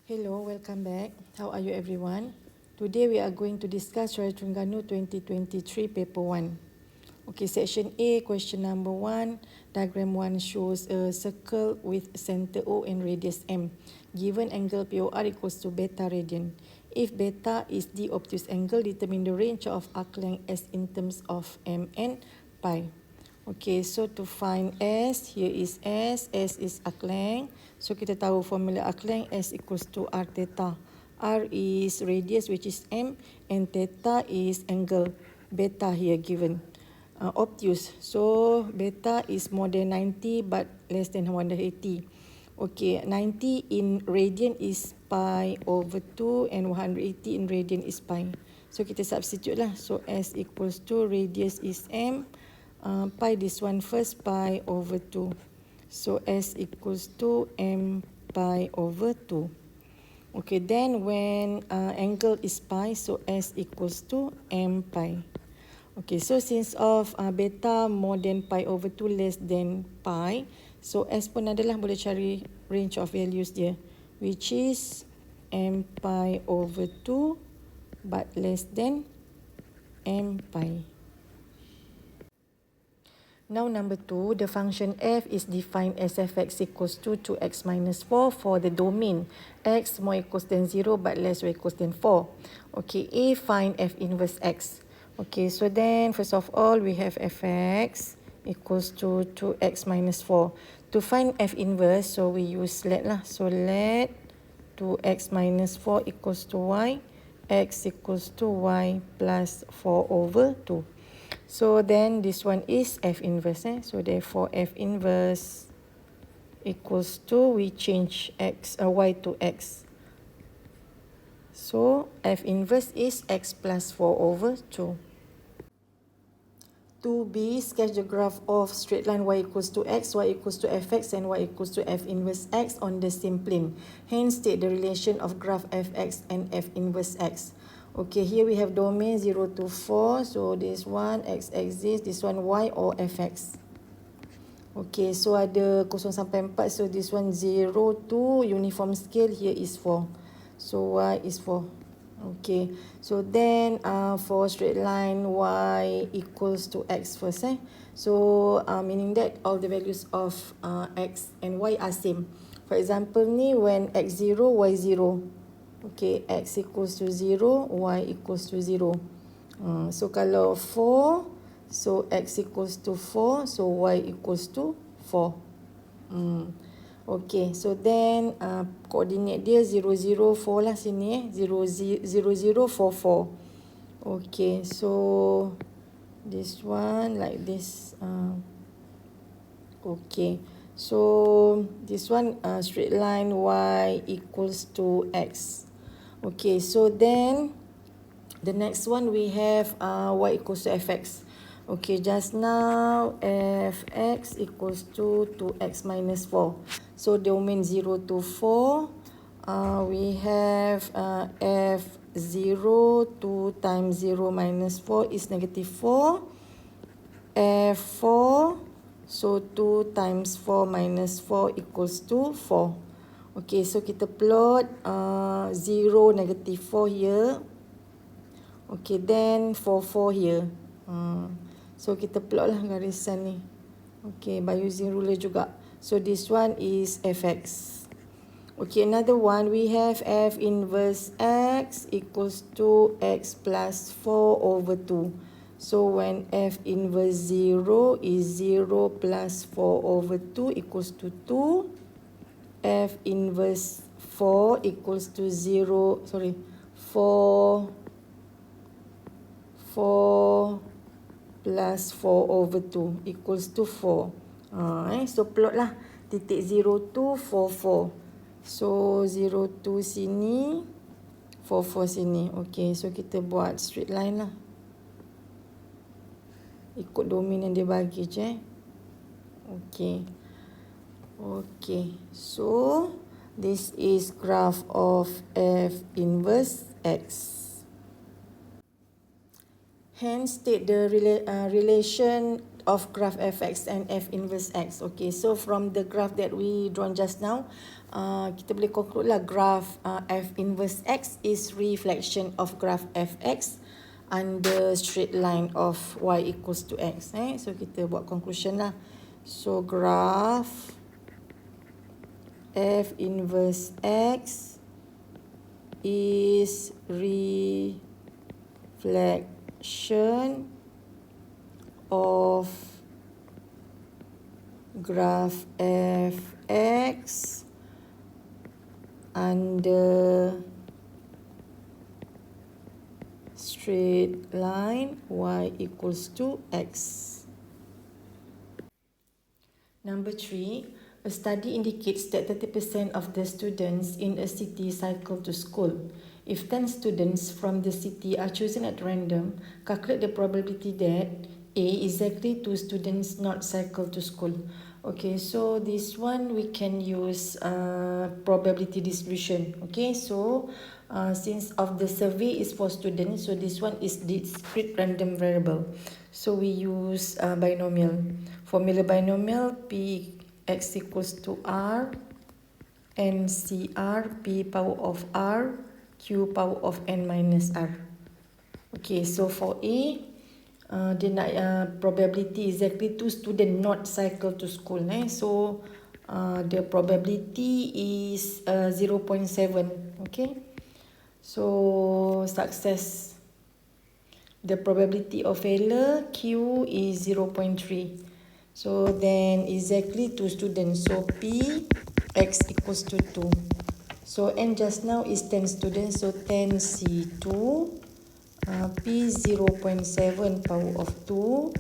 Hello, welcome back. How are you everyone? Today we are going to discuss Terengganu 2023 paper 1. Okay, section A, question number 1. Diagram 1 shows a circle with center O and radius M. Given angle POR equals to beta radian. If beta is the obtuse angle, determine the range of arc length S in terms of M and pi. Okay, so to find S, here is S is arc length. So kita tahu formula arc length, S equals to R theta. R is radius which is M and theta is angle. Beta here given. Obtuse, so beta is more than 90 but less than 180. Okay, 90 in radian is pi over 2 and 180 in radian is pi. So kita substitute lah. So S equals to radius is M. Pi this one first, pi over 2. So S equals to M pi over 2. Okay, then when angle is pi, so S equals to M pi. Okay, so since of beta more than pi over 2 less than pi, so S pun adalah boleh cari range of values dia, which is M pi over 2 but less than M pi. Now number 2, the function f is defined as fx equals to 2x minus 4 for the domain x more equals than 0 but less or equals than 4. Okay, A, find f inverse x. Okay, so then first of all we have fx equals to 2x minus 4. To find f inverse, so we use let lah. So let 2x minus 4 equals to y, x equals to y plus 4 over 2. So then this one is f inverse. So therefore f inverse equals to, we change y to x. So f inverse is x plus 4 over 2. 2b, sketch the graph of straight line y equals to x, y equals to fx and y equals to f inverse x on the same plane. Hence state the relation of graph fx and f inverse x. Okay, here we have domain 0 to 4. So this one x axis, this one y or fx. Okay, so ada 0 sampai 4. So this one 0 to uniform scale, here is 4. So y is 4. Okay, so then for straight line y equals to x first. So meaning that all the values of x and y are same. For example ni, when x0, y0. Okay, x equals to 0, y equals to 0. So kalau 4, so x equals to 4, so y equals to 4. Okay, so then coordinate dia 0, 0, 4 lah sini 0, 0, 0, 4, 4. Okay, so this one like this. Okay, so this one straight line y equals to x. Okay, so then the next one we have y equals to fx. Okay, just now fx equals to 2x minus 4. So domain 0 to 4, we have f0, 2 times 0 minus 4 is negative 4. f4, so 2 times 4 minus 4 equals to 4. Okay, so kita plot 0, negative 4 here. Okay, then 4, 4 here. So kita plot lah garisan ni. Okay, by using ruler juga. So this one is fx. Okay, another one we have f inverse x equals to x plus 4 over 2. So when f inverse 0 is 0 plus 4 over 2 equals to 2. F inverse 4 equals to 0, 4 plus 4 over 2 equals to 4. So plot lah titik 0 to 4, 4. So 0 to sini, 4, 4 sini. Okay, so kita buat straight line lah. Ikut domain yang dia bagi je. Okay. Okay, so this is graph of f inverse x. Hence state the relation of graph fx and f inverse x. Okay, so from the graph that we drawn just now, kita boleh conclude lah graph f inverse x is reflection of graph fx under straight line of y equals to x. So kita buat conclusion lah. So graph f inverse x is reflection of graph fx under straight line y equals to x. Number 3, a study indicates that 30% of the students in a city cycle to school. If 10 students from the city are chosen at random, calculate the probability that A, exactly 2 students not cycle to school. Okay, so this one we can use probability distribution. Okay, so since of the survey is for students, so this one is discrete random variable. So we use binomial. Formula binomial P x equals to R n CR P power of R Q power of n minus R. Okay, so for A, dia nak probability exactly 2 student not cycle to school. So the probability is 0.7. Okay, so success. The probability of failure Q is 0.3. So then exactly 2 students. So P x equals to 2. So n just now is 10 students. So 10 C2 P 0.7 power of 2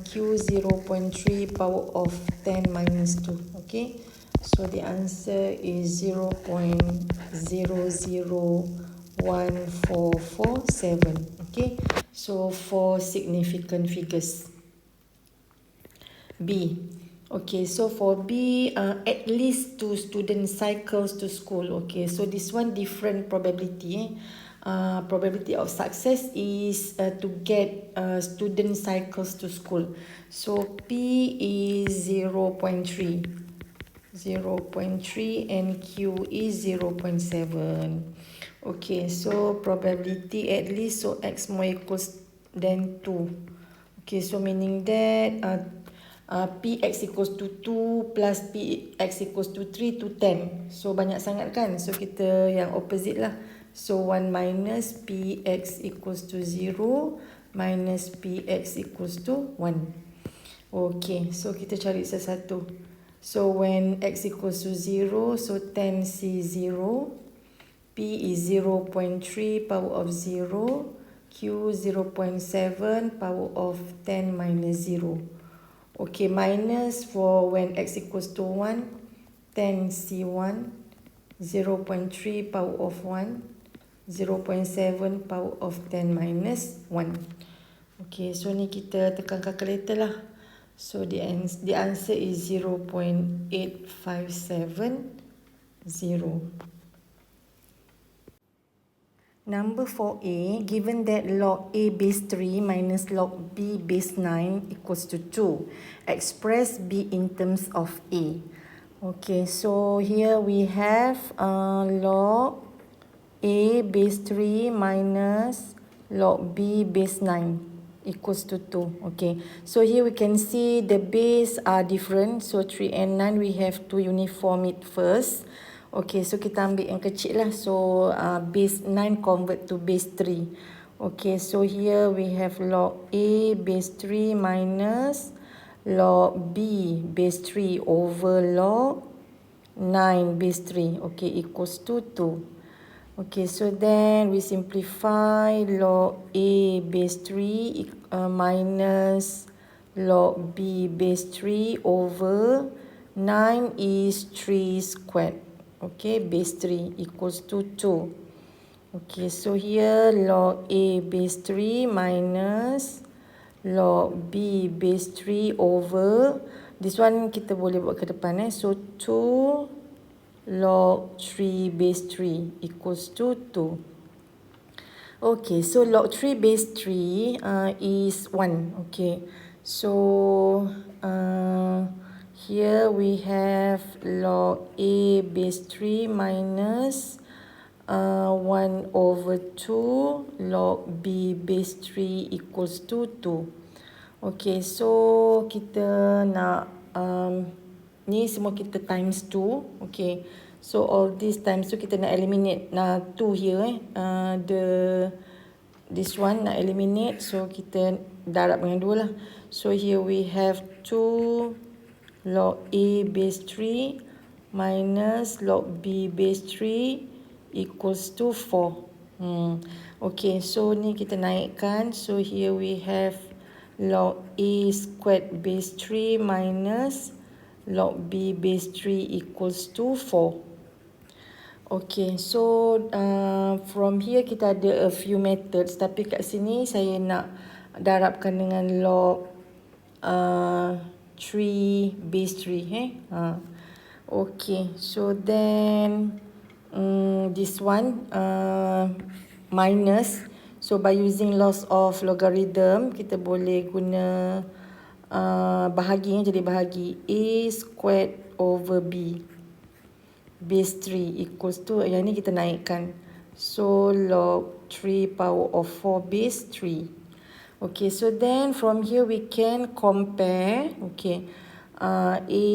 Q 0.3 power of 10 minus 2. Okay, so the answer is 0.001447. Okay, so 4 significant figures. B. Okay, so for B, at least 2 students cycles to school. Okay, so this one different probability. Probability of success is to get student cycles to school. So P is 0.3. 0.3 and Q is 0.7. Okay, so probability at least, so X more equals than 2. Okay, so meaning that Px equals to 2 plus Px equals to 3 to 10. So banyak sangat kan? So kita yang opposite lah. So 1 minus Px equals to 0 minus Px equals to 1. Okay, so kita cari satu-satu. So when x equals to 0, so 10C0, P is 0.3 power of 0, Q 0.7 power of 10 minus 0. Okay, minus for when x equals to 1, 10C1, 0.3 power of 1, 0.7 power of 10 minus 1. Okay, so ni kita tekan calculator lah. So the answer is 0.8570. Number 4a, given that log a base 3 minus log b base 9 equals to 2, express b in terms of a. Okay, so here we have log a base 3 minus log b base 9 equals to 2. Okay, so here we can see the base are different. So 3 and 9 we have to uniform it first. Okay, so kita ambil yang kecil lah. So base 9 convert to base 3. Okay, so here we have log A base 3 minus log B base 3 over log 9 base 3. Okay, equals to 2. Okay, so then we simplify log A base 3 minus log B base 3 over 9 is 3 squared. Okay, base 3 equals to 2. Okay, so here log A base 3 minus log B base 3 over, this one kita boleh buat ke depan. So 2 log 3 base 3 equals to 2. Okay, so log 3 base 3 is 1. Okay, So here we have log A base 3 minus 1 over 2 log B base 3 equals to 2. Okay, so kita nak ni semua kita times 2. Okay, so all this times 2 kita nak eliminate 2 here this one nak eliminate, so kita darab dengan 2 lah. So here we have 2 log A base 3 minus log B base 3 equals to 4. Okay, so ni kita naikkan. So here we have log A squared base 3 minus log B base 3 equals to 4. Okay, so from here kita ada a few methods, tapi kat sini saya nak darabkan dengan log 3 base 3. Okay, so then this one minus. So by using laws of logarithm, kita boleh guna bahagi, jadi bahagi A squared over B base 3 equals to, yang ni kita naikkan. So log 3 power of 4 base 3. Okay, so then from here we can compare. Okay, A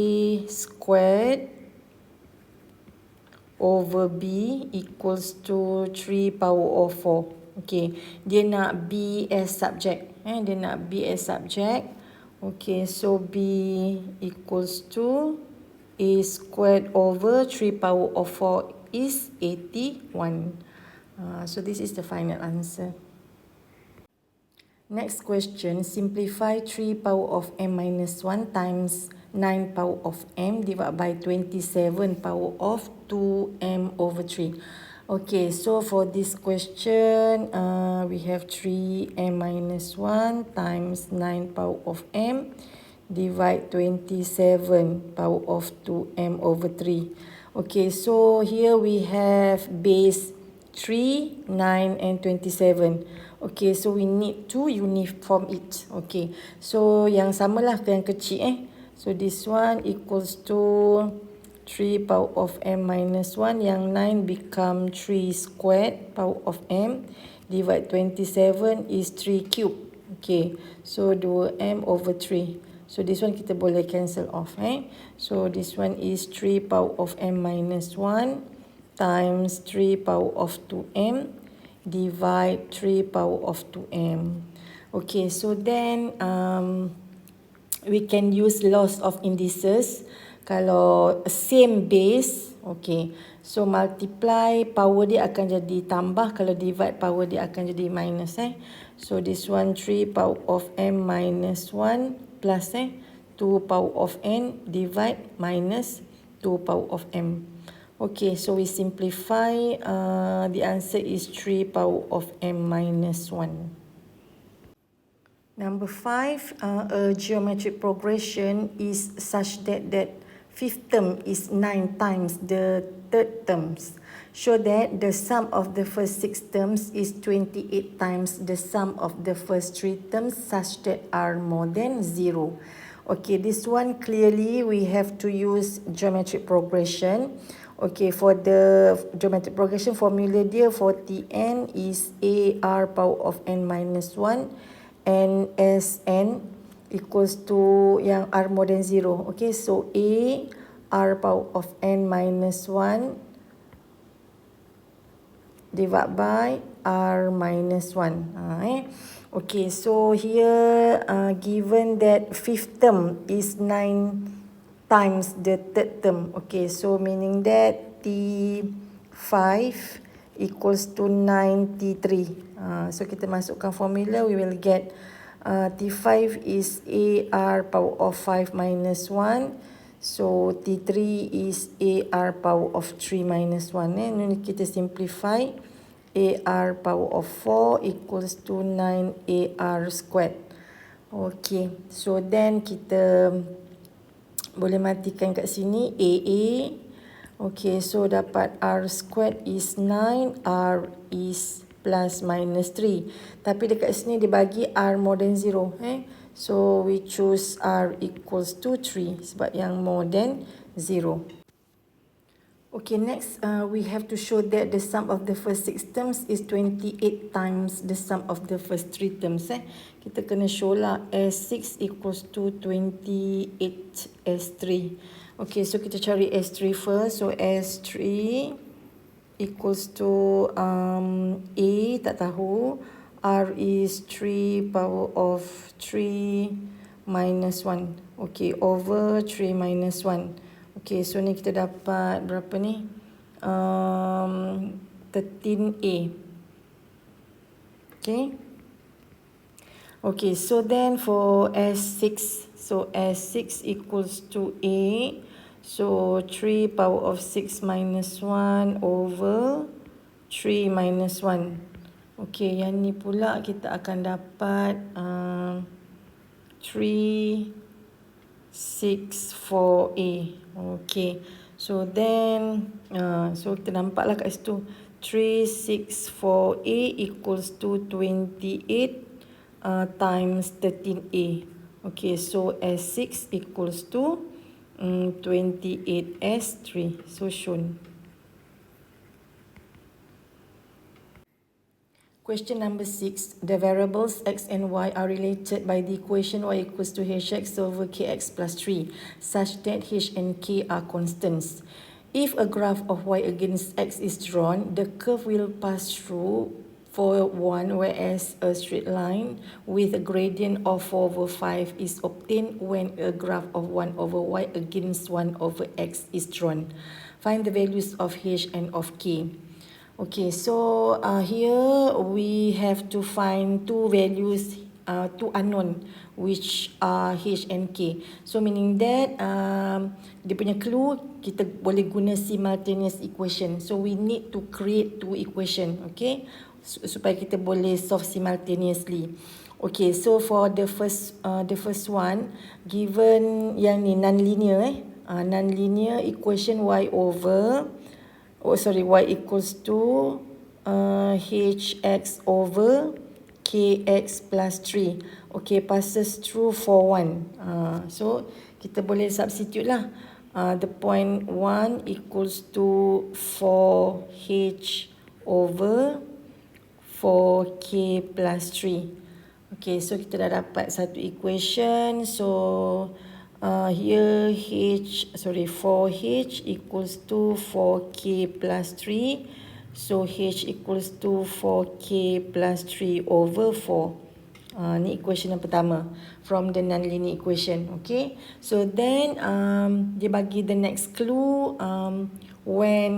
squared over B equals to 3 power of 4. Okay, dia nak B as subject. Dia nak B as subject. Okay, so B equals to A squared over 3 power of 4 is 81. So this is the final answer. Next question, simplify 3 power of m minus 1 times 9 power of m divided by 27 power of 2m over 3. Okay, so for this question, we have 3m minus 1 times 9 power of m divide 27 power of 2m over 3. Okay, so here we have base 3, 9 and 27. Okay, so we need to uniform it. Okay, so yang samalah ke yang kecil. So this one equals to 3 power of m minus 1. Yang 9 become 3 squared power of m divide 27 is 3 cube. Okay, so 2m over 3. So this one kita boleh cancel off. So this one is 3 power of m minus 1 times 3 power of 2m divide 3 power of 2m. Okay, so then we can use laws of indices. Kalau same base, okay, so multiply power dia akan jadi tambah, kalau divide power dia akan jadi minus. So this one 3 power of m minus 1 plus 2 power of n divide minus 2 power of m. Okay, so we simplify. The answer is 3 power of m minus 1. Number 5, a geometric progression is such that fifth term is 9 times the third terms. Show that the sum of the first 6 terms is 28 times the sum of the first 3 terms such that are more than 0. Okay, this one clearly we have to use geometric progression. Okay, for the geometric progression formula dia for Tn is AR power of n minus 1 and Sn equals to yang R more than 0. Okay, so A R power of n minus 1 divided by R minus 1. Okay, so here given that fifth term is 9 times the third term. Okay, so meaning that T5 equals to 9 T3. So kita masukkan formula, we will get T5 is AR power of 5 minus 1. So T3 is AR power of 3 minus 1. Ini kita simplify. AR power of 4 equals to 9 AR squared. Okay, so then kita boleh matikan kat sini AA. Okay, so dapat R squared is 9, R is plus minus 3. Tapi dekat sini dia bagi R more than 0. So we choose R equals to 3 sebab yang more than 0. Okay, next we have to show that the sum of the first 6 terms is 28 times the sum of the first 3 terms. Kita kena show lah S6 equals to 28 S3. Okay, so kita cari S3 first. So S3 equals to A, tak tahu. R is 3 power of 3 minus 1. Okay, over 3 minus 1. Okay, so ni kita dapat berapa ni? 13A. Okay. Okay, so then for S6, so S6 equals to A. So 3 power of 6 minus 1 over 3 minus 1. Okay, yang ni pula kita akan dapat 3, 6, 4A. Okay, so then so kita nampaklah kat situ 3, 6, 4A equals to 28 times 13A. Okay, so S6 equals to 28 S3. So shown. Question number 6. The variables x and y are related by the equation y equals to hx over kx plus 3, such that h and k are constants. If a graph of y against x is drawn, the curve will pass through for 1, whereas a straight line with a gradient of 4 over 5 is obtained when a graph of 1 over y against 1 over x is drawn. Find the values of h and of k. Okay, so here we have to find two values, two unknown, which are h and k. So meaning that dia punya clue kita boleh guna simultaneous equation. So we need to create two equation, okay, supaya kita boleh solve simultaneously. Okay, so for the first one, given yang ni non-linear, non-linear equation y over y equals to hx over kx plus 3. Okay, passes through for 1. So kita boleh substitute lah. The point 1 equals to 4h over 4k plus 3. Okay, so kita dah dapat satu equation. So here 4h equals to 4k plus 3. So h equals to 4k plus 3 over 4. Ni equation yang pertama from the non-linear equation. Okay, so then dia bagi the next clue when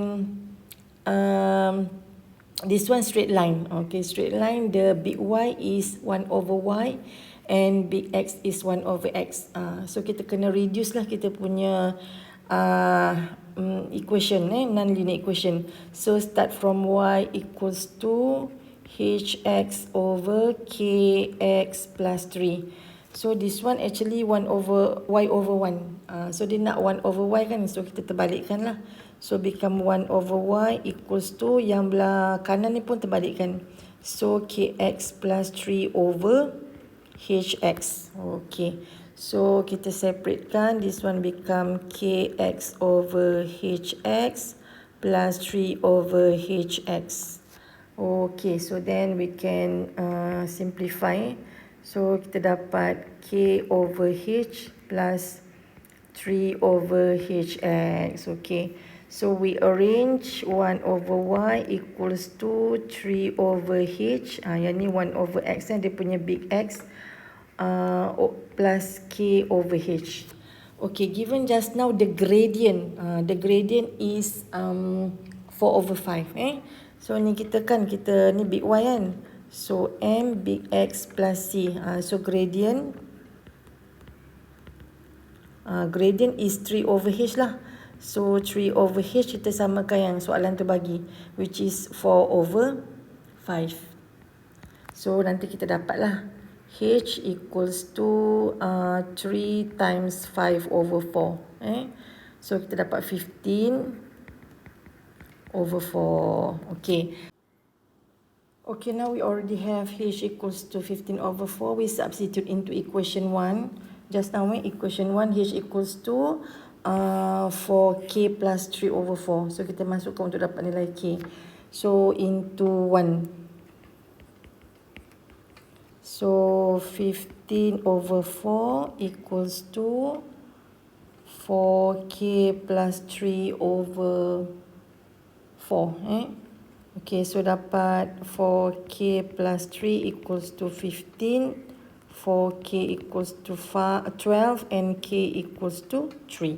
this one straight line. Okay, straight line, the big Y is 1 over Y and big X is 1 over X. So kita kena reduce lah kita punya equation, non-linear equation. So start from Y equals to hx over kx plus 3. So this one actually 1 over Y over 1. So dia nak 1 over Y kan, so kita terbalikkan lah. So become 1 over Y equals to, yang belah kanan ni pun terbalikkan. So kx plus 3 over hx. Okay, so kita separatekan. This one become kx over hx plus 3 over hx. Okay, so then we can simplify. So kita dapat k over h plus 3 over hx. Okay, so we arrange 1 over y equals to 3 over h. Yang ni 1 over x, dia punya big X, plus k over h. Okay, given just now the gradient is 4 over 5. So ni kita ni big Y kan. So m big X plus c. So gradient is 3 over h lah. So 3 over h kita samakan yang soalan tu bagi, which is 4 over 5. So nanti kita dapat lah h equals to 3 times 5 over 4. So kita dapat 15 over 4. Okay. Okay, now we already have h equals to 15/4. We substitute into equation 1. Just now, equation 1, h equals to 4k plus 3/4. So, kita masukkan untuk dapat nilai k. So, into 1. So, 15/4 equals to 4k plus 3/4. Okay, so dapat 4k plus 3 equals to 15, 4k equals to 12, and k equals to 3.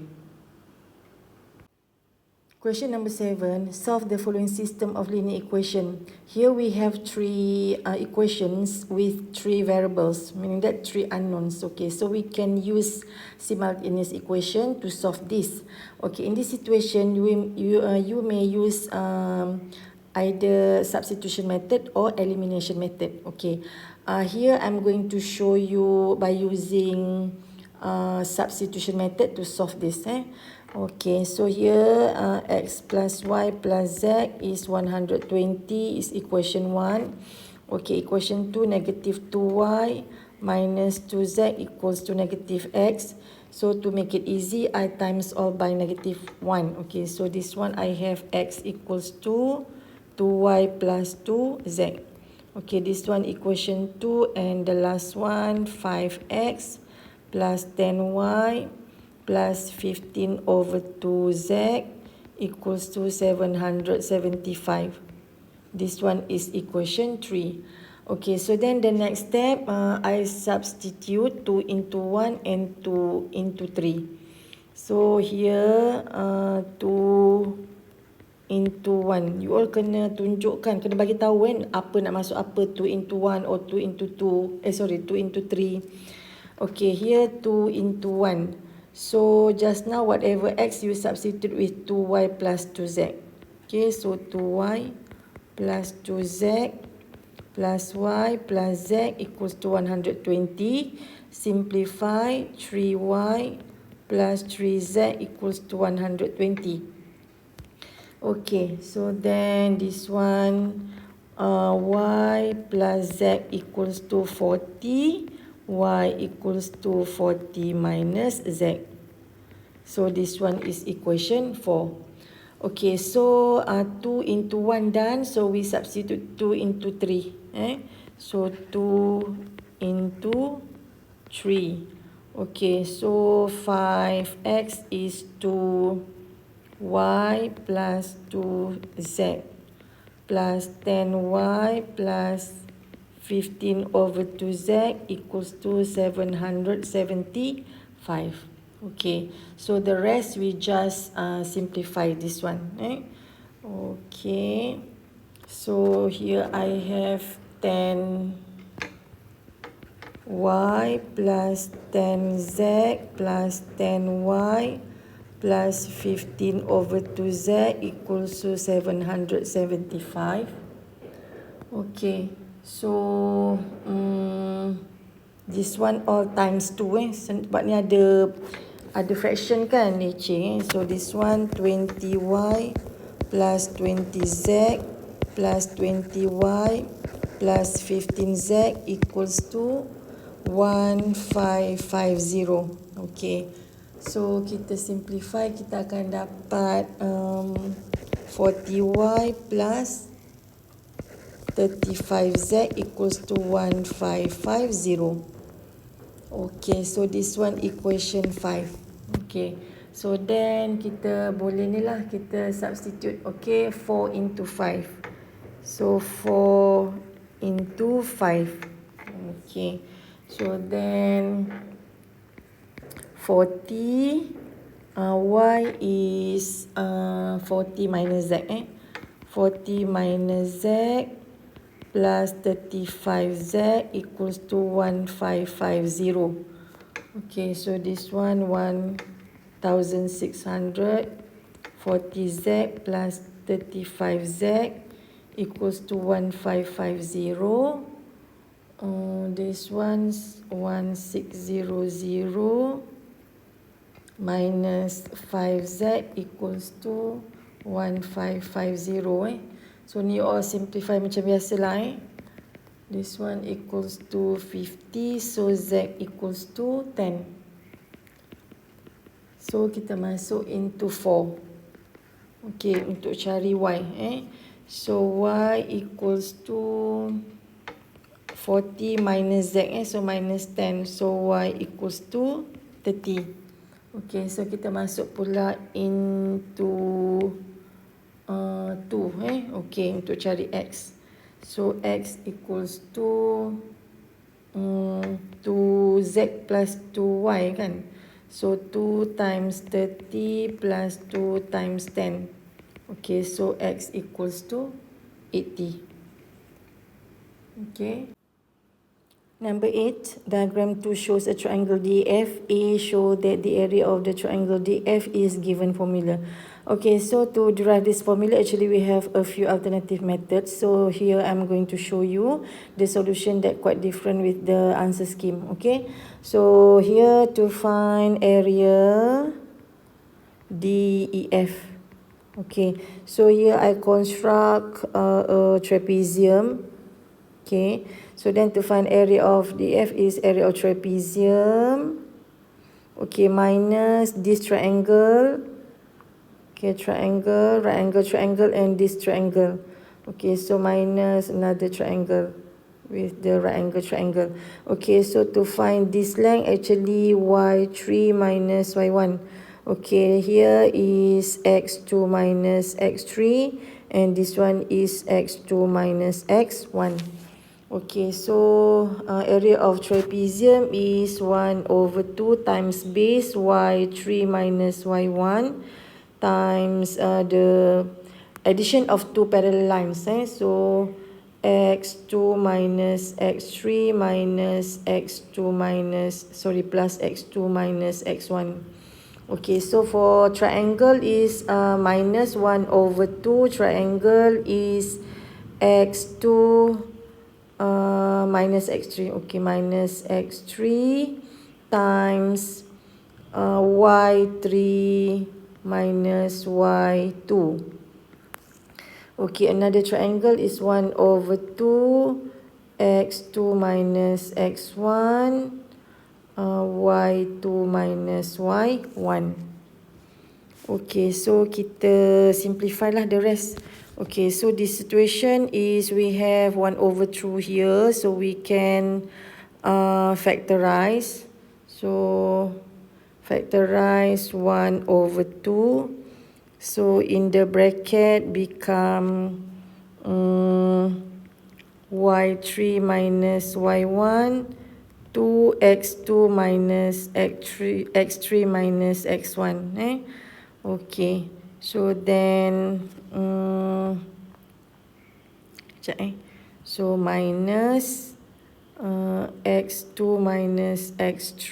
Question number 7, solve the following system of linear equation. Here we have three equations with three variables, meaning that three unknowns. Okay, so we can use simultaneous equation to solve this. Okay, in this situation, you may use either substitution method or elimination method. Okay, here I'm going to show you by using substitution method to solve this. Okay, so here x plus y plus z is 120 is equation 1. Okay, equation 2, negative 2y minus 2z equals to negative x. So to make it easy, I times all by negative 1. Okay, so this one I have x equals to 2y plus 2z. Okay, this one equation 2, and the last one 5x plus 10y plus 15/2z equals to 775. This one is equation 3. Okay, so then the next step, I substitute 2 into 1 and 2 into 3. So here 2 into 1. You all kena tunjukkan, kena bagi tahu kan apa nak masuk apa, 2 into 1 or 2 into 2. 2 into 3. Okay, here 2 into 1. So just now whatever x you substitute with 2y plus 2z. Okay, so 2y plus 2z plus y plus z equals to 120. Simplify 3y plus 3z equals to 120. Okay, so then this one y plus z equals to 40. Y equals to 40 minus z. So this one is equation 4. Okay, so 2 into 1 done. So we substitute 2 into 3. So 2 into 3. Okay, so 5x is 2y plus 2z plus 10y plus 15/2z equals to 775. Okay, so the rest we just simplify this one. Okay, so here I have 10y plus 10z plus 10y plus 15/2z equals to 775. Okay. So this one all times 2 sebab ni ada fraction kan leceh. So this one 20y plus 20z plus 20y plus 15z equals to 1550. Okay, so kita simplify, kita akan dapat 40y plus 35z equals to 1550. Okay, so this one equation 5. Okay, so then kita boleh ni lah, kita substitute. Okay, 4 into 5. So 4 into 5. Okay, so then 40 y is 40 minus z. 40 minus z plus 35z equals to 1550. Okay, so this one 1600. 40z plus 35z equals to 1550. This one's 1600 minus 5z equals to 1550. So ni all simplify macam biasa lah. This one equals to 50. So Z equals to 10. So kita masuk into 4. Okay, untuk cari Y. So Y equals to 40 minus Z. So minus 10. So Y equals to 30. Okay, so kita masuk pula into 2. Okay, untuk cari X. So X equals to 2Z plus 2Y kan. So 2 times 30 plus 2 times 10. Okay, so X equals to 80. Okay. Number 8, diagram 2 shows a triangle DF. A show that the area of the triangle DF is given formula. Okay, so to derive this formula, actually we have a few alternative methods. So here I'm going to show you the solution that quite different with the answer scheme. Okay, so here to find area DEF. Okay, so here I construct a trapezium. Okay, so then to find area of DF is area of trapezium. Okay, minus this triangle. Okay, triangle, right angle triangle, and this triangle. Okay, so minus another triangle with the right angle triangle. Okay, so to find this length, actually y3 minus y1. Okay, here is x2 minus x3, and this one is x2 minus x1. Okay, so area of trapezium is 1 over 2 times base y3 minus y1 times the addition of two parallel lines. So x2 minus x3 minus x2 minus, plus x2 minus x1. Okay, so for triangle is minus 1 over 2. Triangle is x2 minus x3. Okay, minus x3 times y3 minus y2. Okay, another triangle is 1 over 2 x2 minus x1 y2 minus y1. Okay, so kita simplify lah the rest. Okay, so this situation is we have 1 over 2 here, so we can factorize. So factorize 1 over 2. So in the bracket become y3 minus y1, 2x2 minus x3 minus x1. Okay, so then so minus x2 minus x3,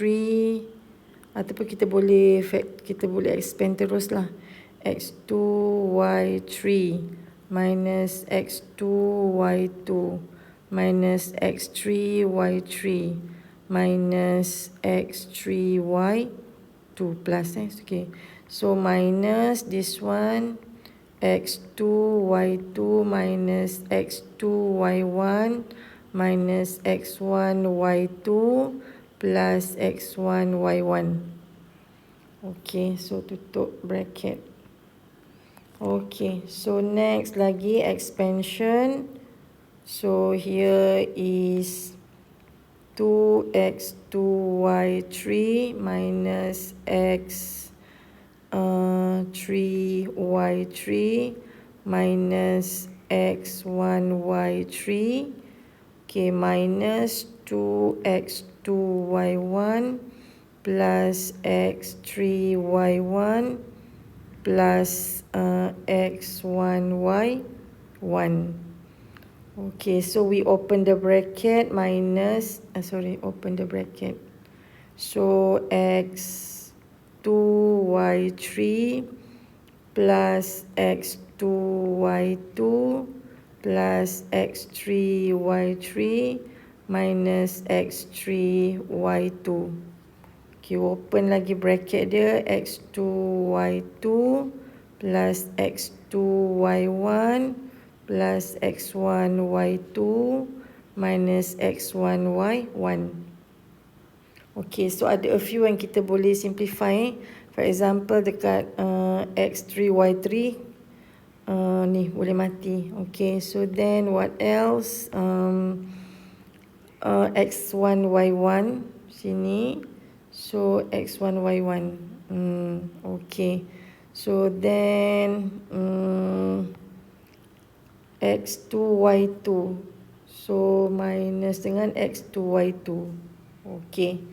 ataupun kita boleh expand terus lah. x2 y3 minus x2 y2 minus x3 y3 minus x3 y2 plus. Okay, so minus this one x2 y2 minus x2 y1 minus x1 y2 plus x1 y1. Okay, so tutup bracket. Okay, so next lagi expansion. So here is 2x2 y3 minus x3 y3 minus x1 y3. Okay, minus 2x2 y1 plus x3 y1 plus x1 y1. Okay, so we open the bracket minus, open the bracket. So x2 y3 plus x2 y2 plus x3 y3 minus x3 y2. Okay, open lagi bracket dia, x2 y2 plus x2 y1 plus x1 y2 minus x1 y1. Okay, so ada a few yang kita boleh simplify. For example, dekat x3 y3 ni boleh mati. Okay, so then what else? X1 y1 sini. So x1 y1. Okay. So then x2 y2. So minus dengan x2 y2. Okay.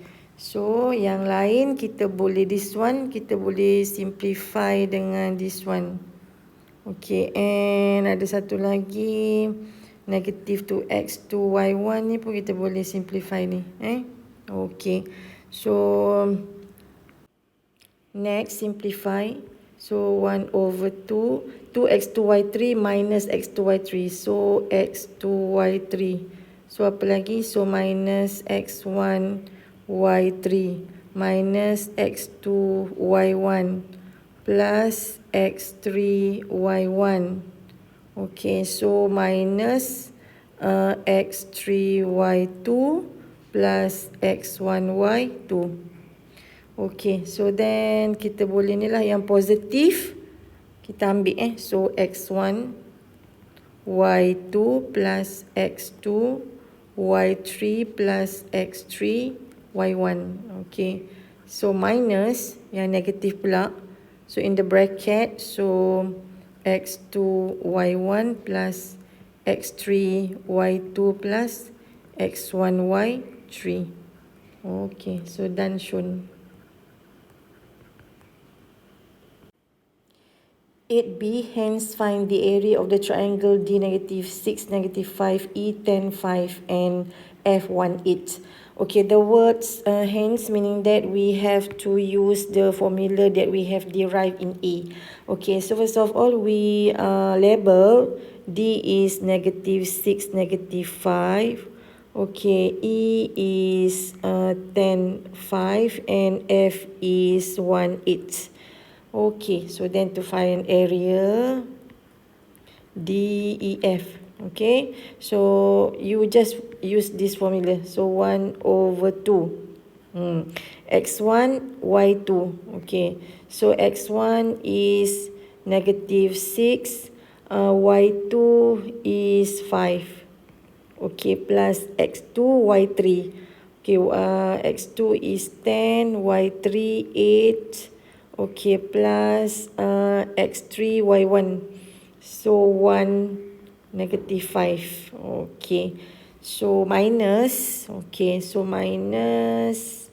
So yang lain kita boleh, this one kita boleh simplify dengan this one. Okay, and ada satu lagi negative 2x 2y1 ni pun kita boleh simplify ni. Okay, so next simplify. So 1 over 2, 2x 2y3 minus x 2y3. So x 2y3. So apa lagi? So minus x1 y3 minus x2 y1 plus x3 y1. Okay, so minus x3 y2 plus x1 y2. Okay, so then kita boleh ni lah yang positif kita ambil so x1 y2 plus x2 y3 plus x3 y1. Okay, so minus yang negatif pula. So in the bracket, so x2 y1 plus x3 y2 plus x1 y3. Okay, so done shown. 8b, hence find the area of the triangle D negative 6 negative 5 E 10 5 and F 1 8. Okay, the words hence meaning that we have to use the formula that we have derived in A. Okay, so first of all we label D is negative 6 negative 5. Okay, E is 10 5 and F is 1 8. Okay, so then to find area DEF. Okay, so you just use this formula. So 1 over 2. X1, Y2. Okay, so X1 is negative 6. Y2 is 5. Okay, plus X2, Y3. Okay, X2 is 10, Y3 8. Okay, plus x3 y1. So 1 negative 5. Okay, so minus. Okay, so minus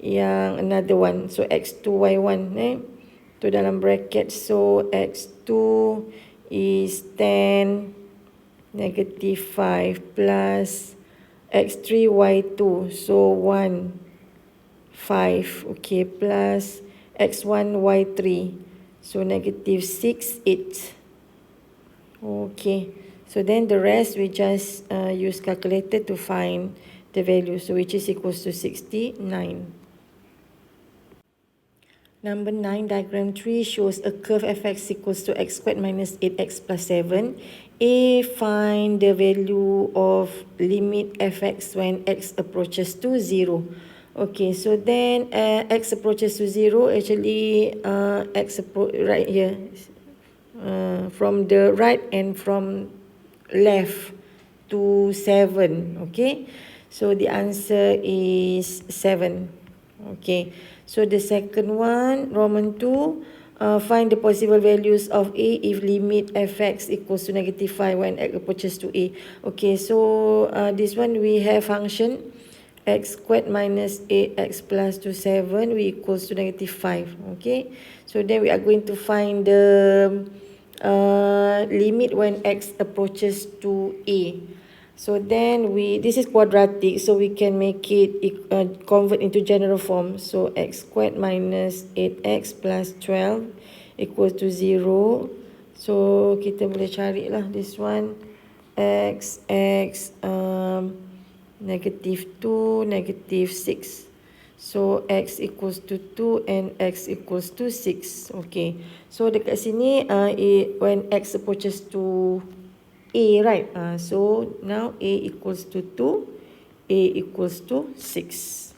yang another one. So x2 y1 tu dalam bracket. So x2 is 10 negative 5 plus x3 y2. So 1 5. Okay, plus x1 y3. So negative 6 8. Okay, so then the rest we just use calculator to find the value, so which is equals to 69. Number 9, diagram 3 shows a curve fx equals to x squared minus 8x plus 7. A, find the value of limit fx when x approaches to 0. Okay, so then x approaches to 0, actually right here, from the right and from left to 7. Okay, so the answer is 7. Okay, so the second one, Roman 2, find the possible values of A if limit fx equals to negative 5 when x approaches to A. Okay, so this one we have function x squared minus 8x plus 7 we equals to negative 5. Okay, so then we are going to find the limit when x approaches to A. So then this is quadratic, so we can make it convert into general form. So x squared minus 8x plus 12 equals to 0. So kita boleh carilah this one, x negative 2, negative 6. So x equals to 2 and x equals to 6. Okay, so dekat sini when x approaches to A, right? So now A equals to 2, A equals to 6.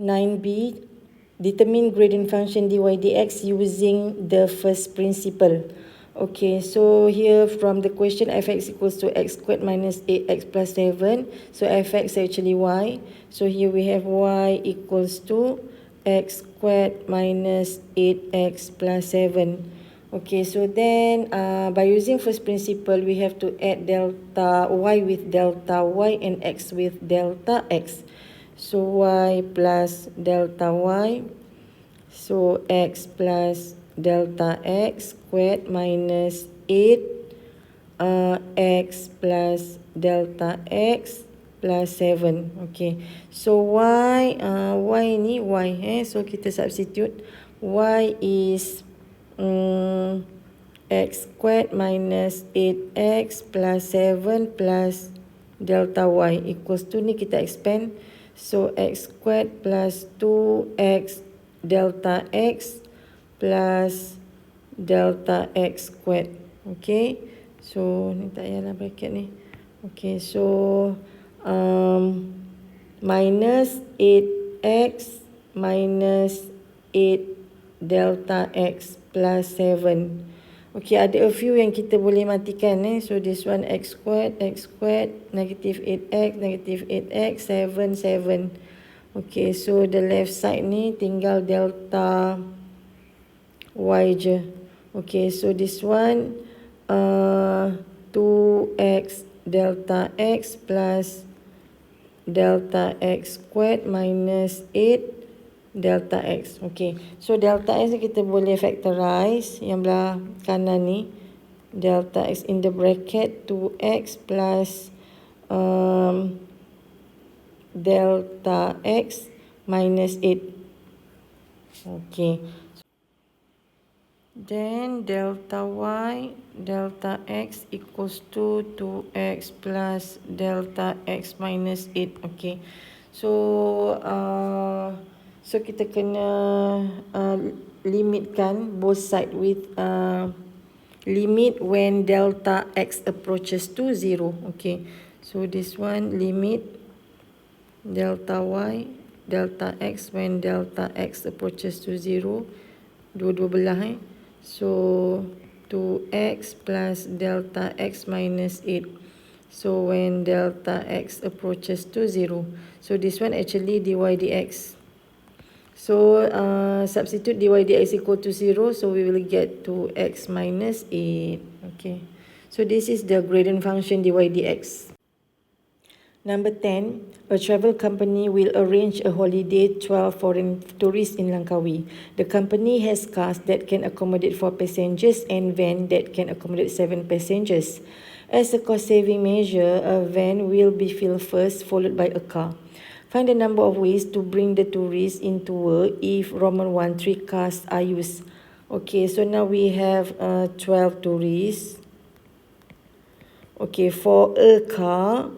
9b, determine gradient function dy dx using the first principle. Okay, so here from the question, fx equals to x squared minus 8x plus 7. So fx actually y. So here we have y equals to x squared minus 8x plus 7. Okay, so then by using first principle, we have to add delta y with delta y and x with delta x. So y plus delta y, so x plus delta x squared minus 8 x plus delta x plus 7. Okay, so y ni y, so kita substitute. Y is x squared minus 8x plus 7 plus delta y equals to, ni kita expand. So x squared plus 2x delta x plus delta x squared. Okay, so ni tak payahlah bracket ni. Okay, so minus 8x minus 8 delta x plus 7. Okay, ada a few yang kita boleh matikan. So this one x squared, negative 8x, negative 8x, 7, 7. Okay, so the left side ni tinggal delta y je. Okay, so this one 2x delta x plus delta x squared minus 8 delta x. Okay, so delta x ni kita boleh factorize yang belah kanan ni. Delta x in the bracket 2x plus delta x minus 8. Okay, then delta y delta x equals to 2x plus delta x minus 8. Okay, so so kita kena limitkan both side with limit when delta x approaches to 0. Okay, so this one limit delta y delta x when delta x approaches to 0. Dua-dua belah. So 2x plus delta x minus 8. So when delta x approaches to 0. So this one actually dy dx. So substitute dy dx equal to 0. So we will get 2x minus 8. Okay, so this is the gradient function dy dx. Number 10, a travel company will arrange a holiday 12 foreign tourists in Langkawi. The company has cars that can accommodate 4 passengers and van that can accommodate 7 passengers. As a cost-saving measure, a van will be filled first, followed by a car. Find the number of ways to bring the tourists into work if Roman 1, 3 cars are used. Okay, so now we have 12 tourists. Okay, for a car,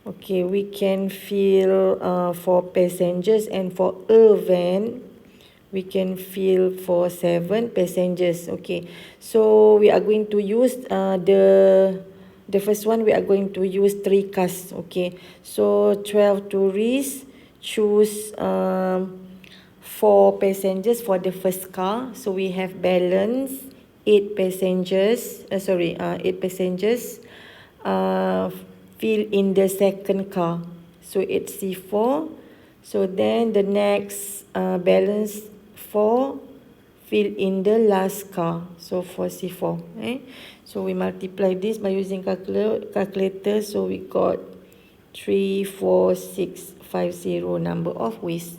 okay, we can fill 4 passengers, and for a van, we can fill for 7 passengers. Okay, so we are going to use the first one, we are going to use 3 cars. Okay, so 12 tourists, choose 4 passengers for the first car. So we have balance 8 passengers. 8 passengers. Fill in the second car. So it's C4. So then the next balance 4. Fill in the last car. So for C4. So we multiply this by using calculator. So we got 3, 4, 6, 5, 0 number of ways.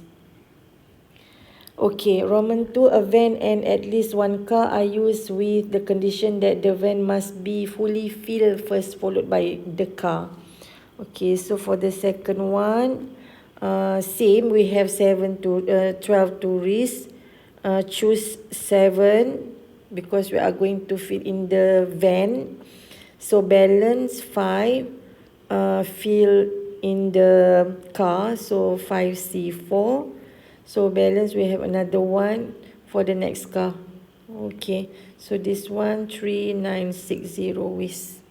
Okay, Roman 2, a van and at least 1 car are used with the condition that the van must be fully filled first, followed by the car. Okay, so for the second one, same, we have 12 tourists. Choose 7 because we are going to fill in the van. So balance 5, fill in the car, so 5C4. So balance we have another 1 for the next car. Okay, so this one 3960 with.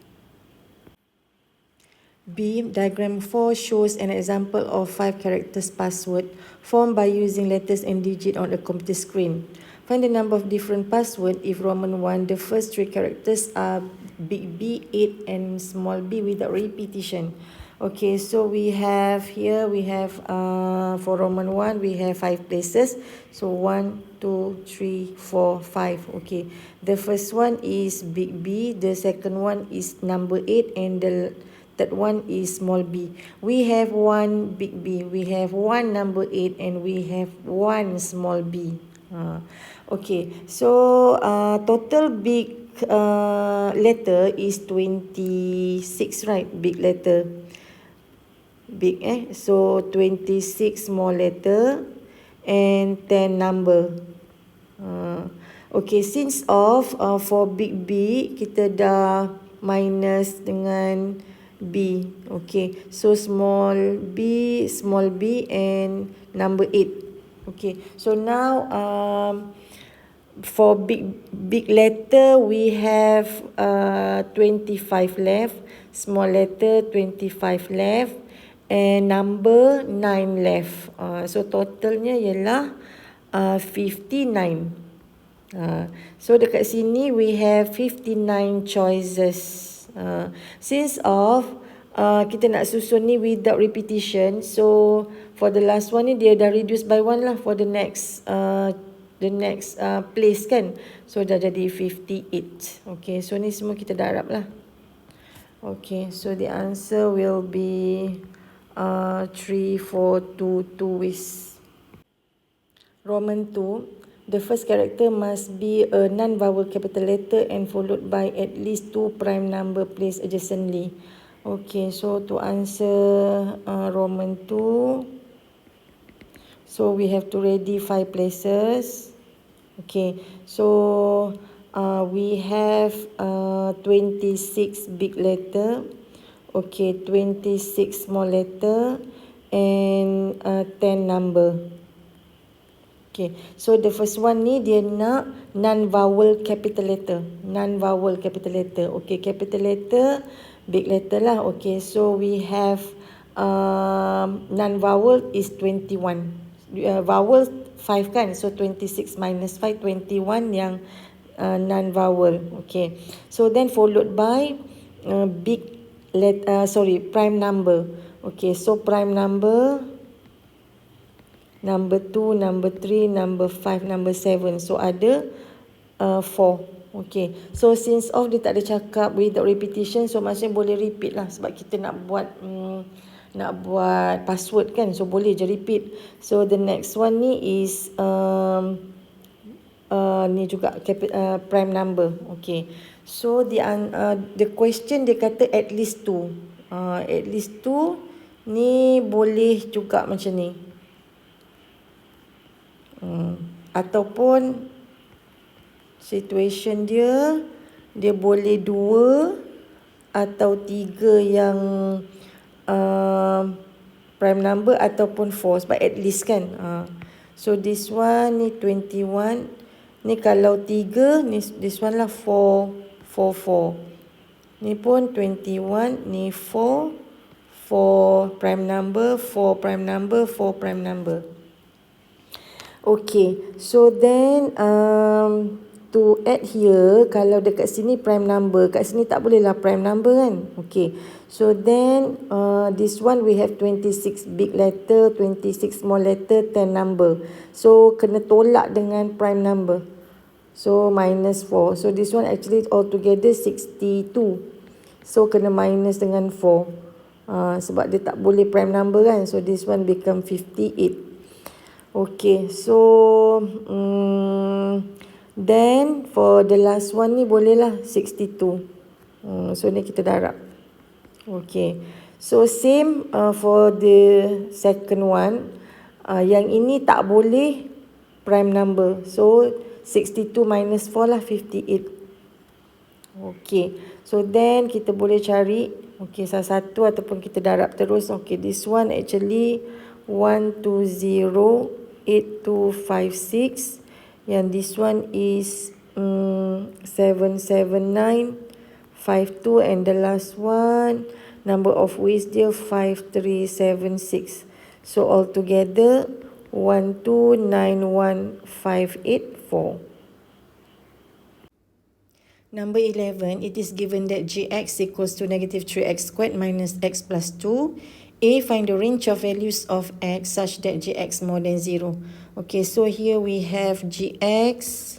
B. Diagram 4 shows an example of 5 characters password formed by using letters and digits on a computer screen. Find the number of different passwords if Roman 1, the first 3 characters are big B, 8 and small b without repetition. Okay, so we have here, for Roman 1, we have 5 places. So 1, 2, 3, 4, 5. Okay, the first one is big B, the second one is number 8 and the third one is small b. We have one big B, we have one number 8 and we have one small b. Okay, so total big letter is 26, right? Big letter. Big so 26 small letter and 10 number. Okay, since of for big B kita dah minus dengan B. Okay, so small b and number 8. Okay, so now for big letter we have 25 left, small letter 25 left and number 9 left. So totalnya ialah 59. So dekat sini we have 59 choices. Since of kita nak susun ni without repetition, so for the last one ni dia dah reduce by 1 lah for the next place kan. So dah jadi 58. Okay, so ni semua kita dah harap lah. Okay, so the answer will be 3, 4, 2, 2 with. Roman 2, the first character must be a non-vowel capital letter and followed by at least 2 prime number placed adjacently. Okay, so to answer Roman 2, so we have to ready 5 places. Okay, so we have 26 big letter. Okay, 26 small letter and 10 number. Okay, so the first one ni dia nak non-vowel capital letter. Non-vowel capital letter. Okay, capital letter, big letter lah. Okay, so we have non-vowel is 21. Vowel 5 kan, so 26 minus 5, 21 yang non-vowel. Okay, so then followed by prime number. Okay, so prime number, number 2, number 3, number 5, number 7. So ada 4. Okay, so since of dia tak ada cakap without repetition, so maksudnya boleh repeat lah sebab kita nak buat password kan, so boleh je repeat. So the next one ni is ni juga prime number. Okay, so the question dia kata at least 2. At least 2 ni boleh juga macam ni. Ataupun situation dia boleh 2 atau 3 yang prime number ataupun 4 sebab at least kan. So this one ni 21, ni kalau 3 ni this one lah 4, 4, 4. Ni pun 21, ni 4, 4 prime number, 4 prime number, 4 prime number. Okay, so then to add here, kalau dekat sini prime number, kat sini tak boleh lah prime number kan. Okay, so then this one we have 26 big letter, 26 small letter, 10 number. So kena tolak dengan prime number. So minus 4. So this one actually altogether 62. So kena minus dengan 4. Sebab dia tak boleh prime number kan. So this one become 58. Okay, so then for the last one ni boleh lah 62. So ni kita dah harap. Okay, so same for the second one. Yang ini tak boleh prime number. So 62 minus 4 lah 58. Okay, so then kita boleh cari salah satu ataupun kita darab terus. Okay, this one actually 1208256. Yang this one is 77952, and the last one, number of ways dia 5376. So altogether 1291584. Number 11, it is given that gx equals to negative 3x squared minus x plus 2. A, find the range of values of x such that gx more than 0. Okay, so here we have gx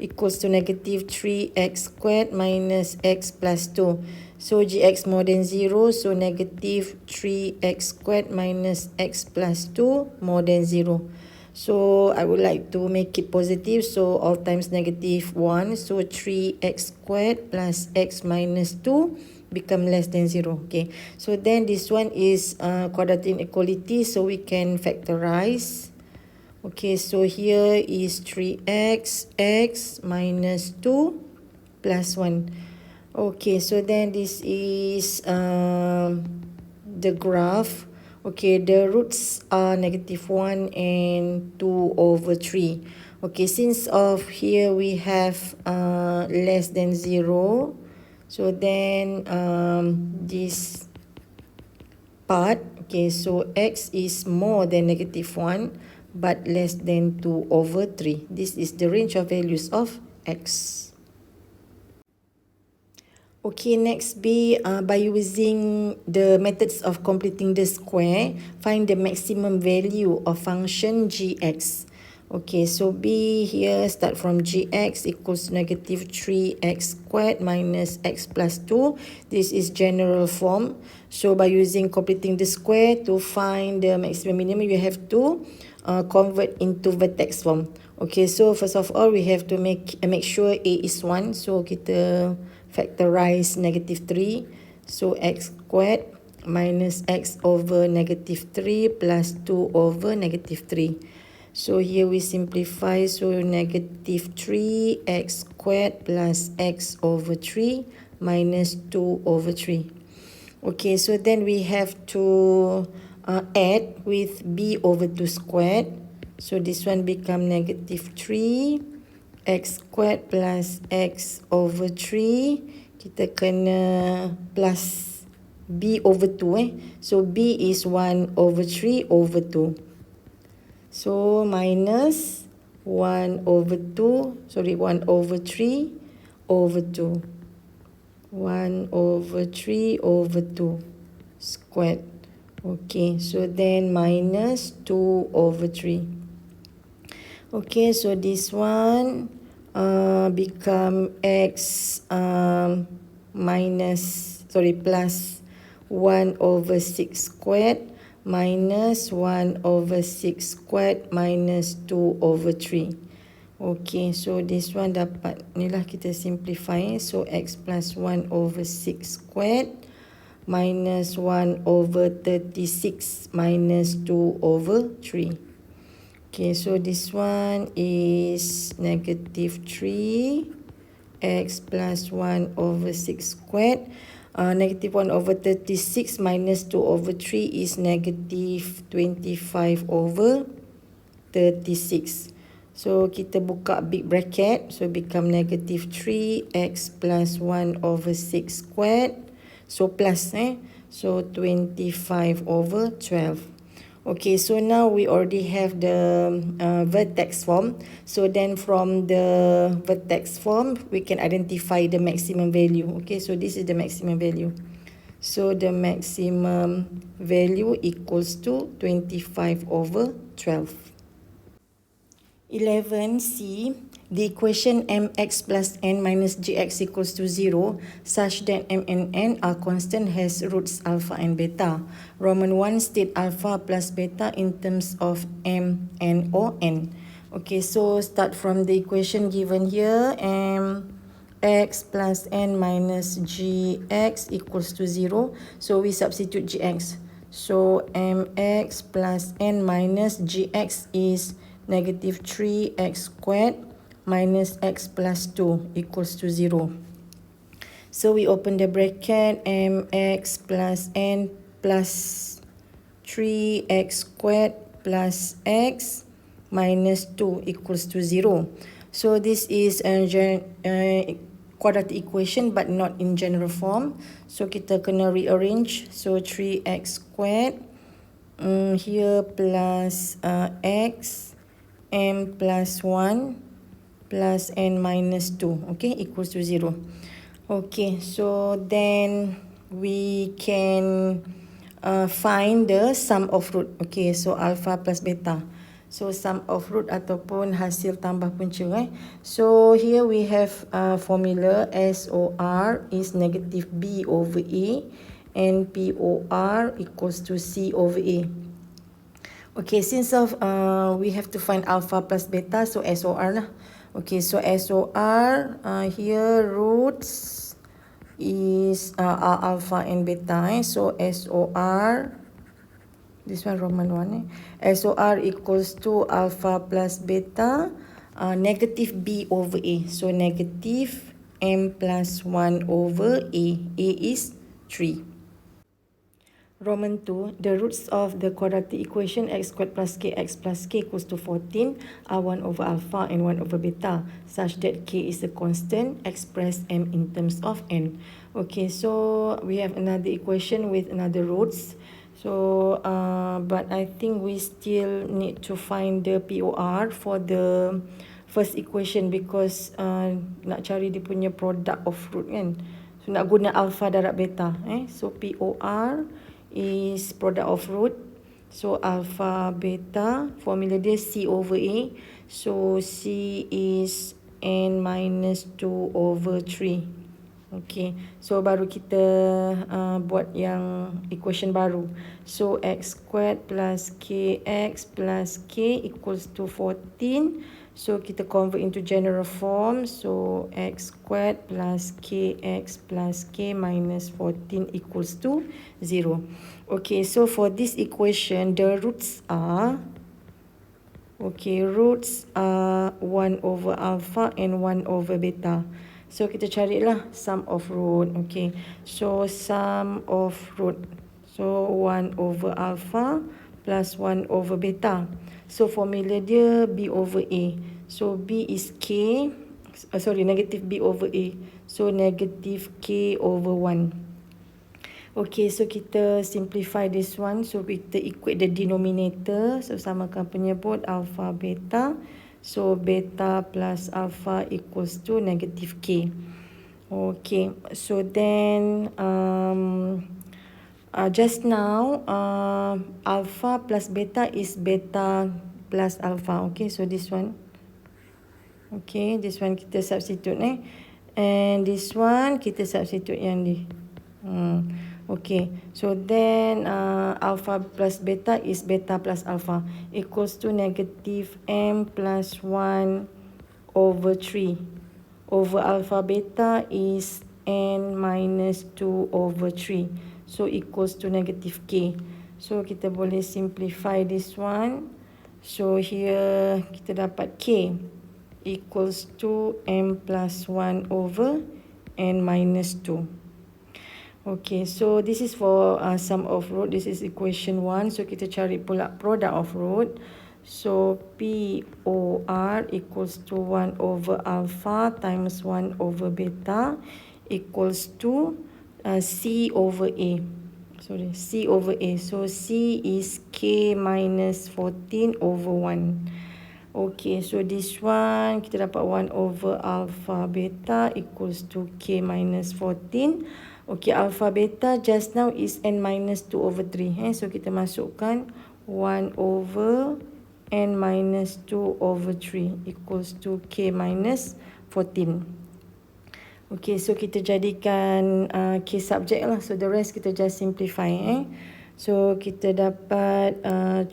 equals to negative 3x squared minus x plus 2. So gx more than 0, so negative 3x squared minus x plus 2 more than 0. So I would like to make it positive, so all times negative 1, so 3x squared plus x minus 2 become less than 0. Okay, so then this one is quadratic inequality, so we can factorize. Okay, so here is 3x, x minus 2 plus 1. Okay, so then this is the graph. Okay, the roots are negative 1 and 2 over 3. Okay, since of here we have less than 0, so then this part, okay, so x is more than negative 1 but less than 2 over 3. This is the range of values of x. Okay, next B, by using the methods of completing the square, find the maximum value of function gx. Okay, so B here start from gx equals negative 3x squared minus x plus 2. This is general form. So by using completing the square to find the maximum minimum, you have to convert into vertex form. Okay, so first of all, we have to make sure A is 1. So kita factorize negative 3. So x squared minus x over negative 3 plus 2 over negative 3. So here we simplify. So negative 3x squared plus x over 3 minus 2 over 3. Okay, so then we have to add with b over 2 squared. So this one become negative 3 x squared plus x over 3. Kita kena plus b over 2 So b is 1 over 3 over 2. So minus 1 over 2, 1 over 3 over 2. 1 over 3 over 2 squared. Okay, so then minus 2 over 3. Okay, so this one become x plus 1 over 6 squared minus 1 over 6 squared minus 2 over 3. Okay, so this one dapat, inilah kita simplify. So x plus 1 over 6 squared minus 1 over 36 minus 2 over 3. Okay, so this one is negative 3 x plus 1 over 6 squared. Negative 1 over 36 minus 2 over 3 is negative 25 over 36. So kita buka big bracket, so become negative 3x plus 1 over 6 squared. So plus so 25 over 12. Okay, so now we already have the vertex form. So then from the vertex form, we can identify the maximum value. Okay, so this is the maximum value. So the maximum value equals to 25 over 12. 11C, the equation mx plus n minus gx equals to 0 such that m and n are constant has roots alpha and beta. Roman 1 state alpha plus beta in terms of m, n or n. Okay, so start from the equation given here. Mx plus n minus gx equals to 0. So we substitute gx. So mx plus n minus gx is negative 3x squared minus x plus 2 equals to 0. So we open the bracket, mx plus n plus 3x squared plus x minus 2 equals to 0. So this is a quadratic equation but not in general form. So kita kena rearrange. So 3x squared here plus x m plus 1 plus n minus 2, okay, equals to 0. Okay, so then we can find the sum of root. Okay, so alpha plus beta. So sum of root ataupun hasil tambah punca. So here we have formula SOR is negative B over A and POR equals to C over A. Okay, since we have to find alpha plus beta, so SOR lah. Okay, so SOR here roots is alpha and beta. So SOR, this one Roman 1. SOR equals to alpha plus beta negative B over A. So negative M plus 1 over A. A is 3. Roman 2, the roots of the quadratic equation x squared plus kx plus k equals to 14 are 1 over alpha and 1 over beta, such that k is a constant, express m in terms of n. Okay, so we have another equation with another roots. So, but I think we still need to find the POR for the first equation because nak cari dia punya product of root kan. So, nak guna alpha darab beta. So, POR is product of root. So alpha beta formula dia C over A. So C is n minus 2 over 3. Okay, so baru kita buat yang equation baru. So x squared plus kx plus k equals to 14. So kita convert into general form. So x squared plus kx plus k minus 14 equals to 0. Okay, so for this equation, the roots are, okay, roots are 1 over alpha and 1 over beta. So kita carilah sum of root. Okay, so sum of root. So 1 over alpha plus 1 over beta. So formula dia B over A. So B is K, negative B over A. So negative K over 1. Okay, so kita simplify this one. So kita equate the denominator. So samakan penyebut alpha beta. So beta plus alpha equals to negative K. Okay, so then just now alpha plus beta is beta plus alpha. Okay, so this one. Okay, this one kita substitute and this one kita substitute yang ni. Okay, so then alpha plus beta is beta plus alpha equals to negative m plus 1 over 3 over alpha beta is n minus 2 over 3. So equals to negative k. So kita boleh simplify this one. So here kita dapat k equals to m plus 1 over n minus 2. Okay, so this is for sum of root. This is equation 1. So kita cari pula product of root. So POR equals to 1 over alpha times 1 over beta equals to C over A. Sorry, C over A. So C is K minus 14 over 1. Okay, so this one kita dapat 1 over alpha beta equals to K minus 14. Okay, alpha beta just now is n minus 2 over 3. So kita masukkan 1 over n minus 2 over 3 equals to K minus 14. Okay, so kita jadikan K subject lah. So the rest kita just simplify. So kita dapat 3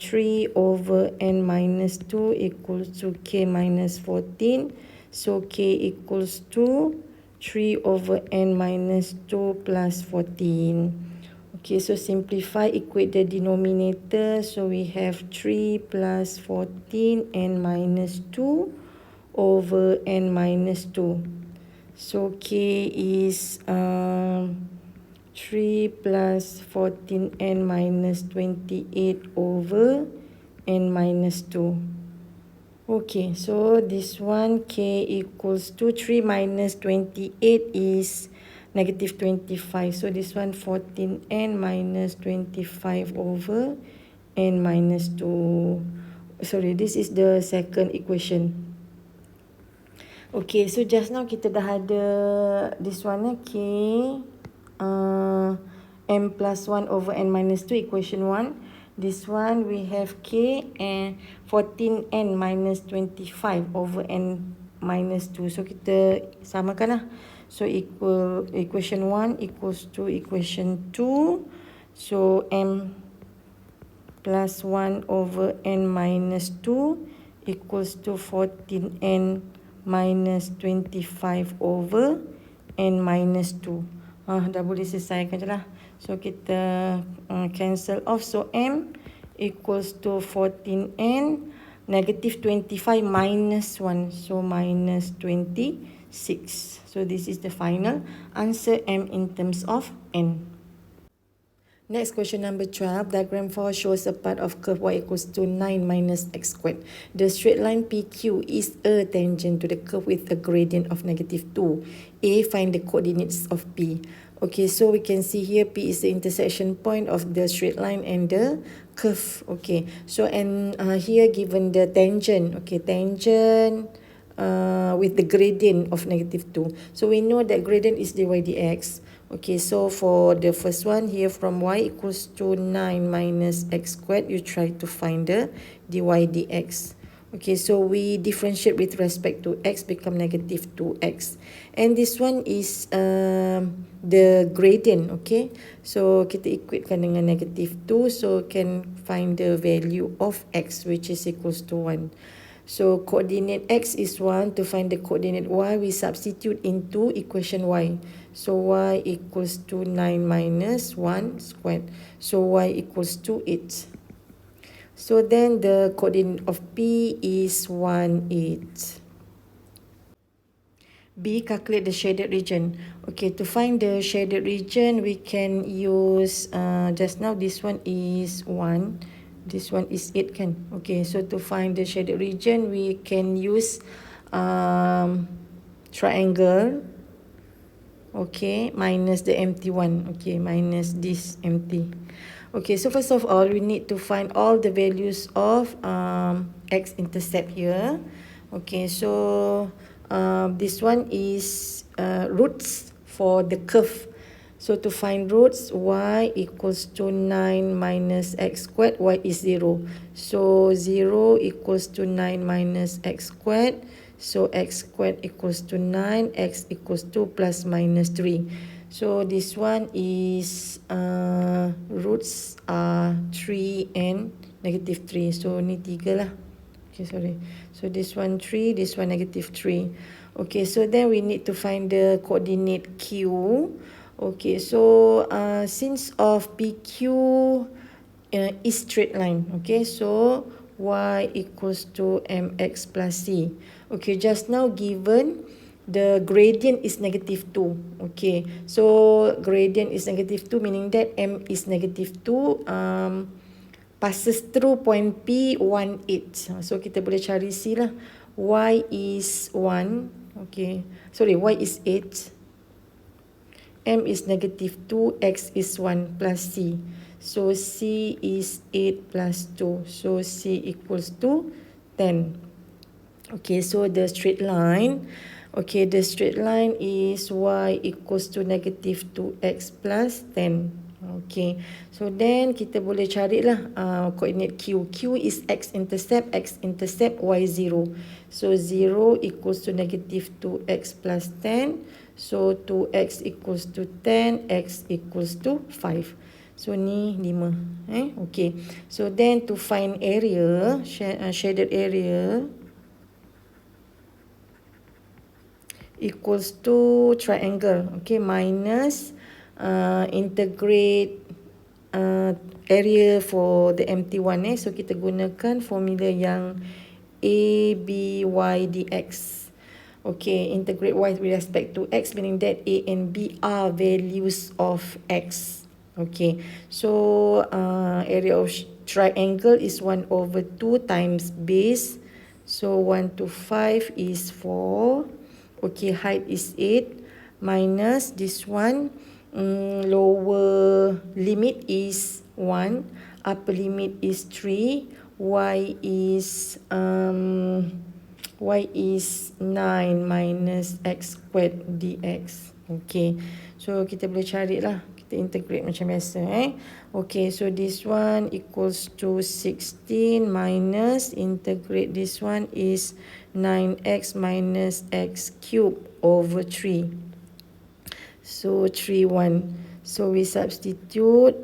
over n minus 2 equals to K minus 14. So K equals to 3 over n minus 2 plus 14. Okay, so simplify, equate the denominator. So we have 3 plus 14 n minus 2 over n minus 2. So K is 3 plus 14 n minus 28 over n minus 2. Okay, so this one k equals to 3 minus 28 is negative 25. So this one 14n minus 25 over n minus 2. Sorry, this is the second equation. Okay, so just now kita dah ada this one k m plus 1 over n minus 2, equation 1. This one we have k and 14n minus 25 over n minus 2. So kita samakan lah. So equation 1 equals to equation 2. So m plus 1 over n minus 2 equals to 14n minus 25 over n minus 2. Dah boleh selesaikan je lah. So kita cancel off. So m equals to 14n negative 25 minus 1. So minus 26. So this is the final answer, m in terms of n. Next, question number 12. Diagram 4 shows a part of curve y equals to 9 minus x squared. The straight line PQ is a tangent to the curve with a gradient of negative 2. A, find the coordinates of P. Okay, so we can see here P is the intersection point of the straight line and the curve. Okay, so and here given the tangent. Okay, tangent with the gradient of negative 2. So we know that gradient is dy dx. Okay, so for the first one here, from y equals to 9 minus x squared, you try to find the dy dx. Okay, so we differentiate with respect to x, become negative 2x. And this one is the gradient, okay. So kita equatekan dengan negative 2, so can find the value of x, which is equals to 1. So coordinate x is 1. To find the coordinate y, we substitute into equation y. So y equals to 9 minus 1 squared. So y equals to 8. So then the coordinate of P is 1, 8. B, calculate the shaded region. Okay, to find the shaded region, we can use, just now this one is 1. This one is 8 kan. Okay, so to find the shaded region, we can use triangle. Okay, minus the empty one. Okay, minus this empty. Okay, so first of all, we need to find all the values of x-intercept here. Okay, so this one is roots for the curve. So to find roots, y equals to 9 minus x squared, y is 0. So 0 equals to 9 minus x squared. So x squared equals to 9, x equals to plus minus 3. So this one is roots are 3 and negative 3. So ni 3 lah. Okay, sorry. So this one 3, this one negative 3. Okay, so then we need to find the coordinate q. Okay, so since of PQ is straight line. Okay, so y equals to mx plus c. Okay, just now given the gradient is negative 2. Okay, so gradient is negative 2, meaning that m is negative 2, passes through point P 1, 8. So kita boleh cari C lah. Y is 1. Okay, sorry, y is 8. M is negative 2, x is 1 plus C. So C is 8 plus 2. So C equals to 10. Okay, so the straight line. Okay, the straight line is y equals to negative 2x plus 10. Okay, so then kita boleh carilah coordinate q. Q is x-intercept, y 0. So 0 equals to negative 2x plus 10. So 2x equals to 10, x equals to 5. So ni 5. Okay, so then to find area, shaded area, equals to triangle. Okay, minus integrate area for the empty one. So kita gunakan formula yang a b y dx. Okay, integrate y with respect to x, meaning that a and b are values of x. Okay, so area of triangle is 1/2 times base So 1 to 5 is 4. Okay, height is 8 minus this one. Lower limit is 1. Upper limit is 3. Y is 9 minus x squared dx. Okay, so kita boleh carilah. Kita integrate macam biasa. Okay, so this one equals to 16 minus, integrate this one is 9x minus x cubed over 3. So 3, 1. So we substitute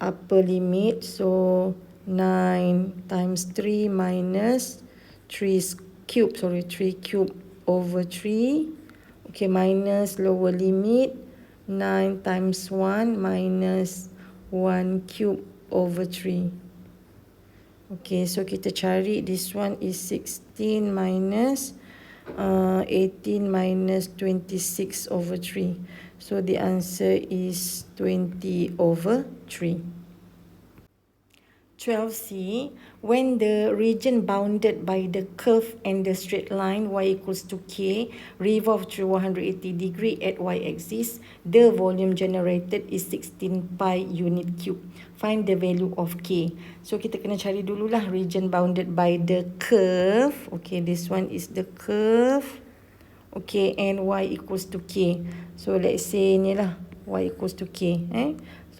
upper limit. So 9 times 3 minus 3 cube over 3. Okay, minus lower limit 9 times 1 minus 1 cube over 3. Okay, so kita cari this one is 16 minus 18 minus 26 over 3. So the answer is 20 over 3. 12C, when the region bounded by the curve and the straight line y equals to k revolve through 180 degree at y-axis, the volume generated is 16 pi unit cube. Find the value of k. So kita kena cari dululah region bounded by the curve. Okay, this one is the curve. Okay, and y equals to k. So let's say ni lah y equals to k.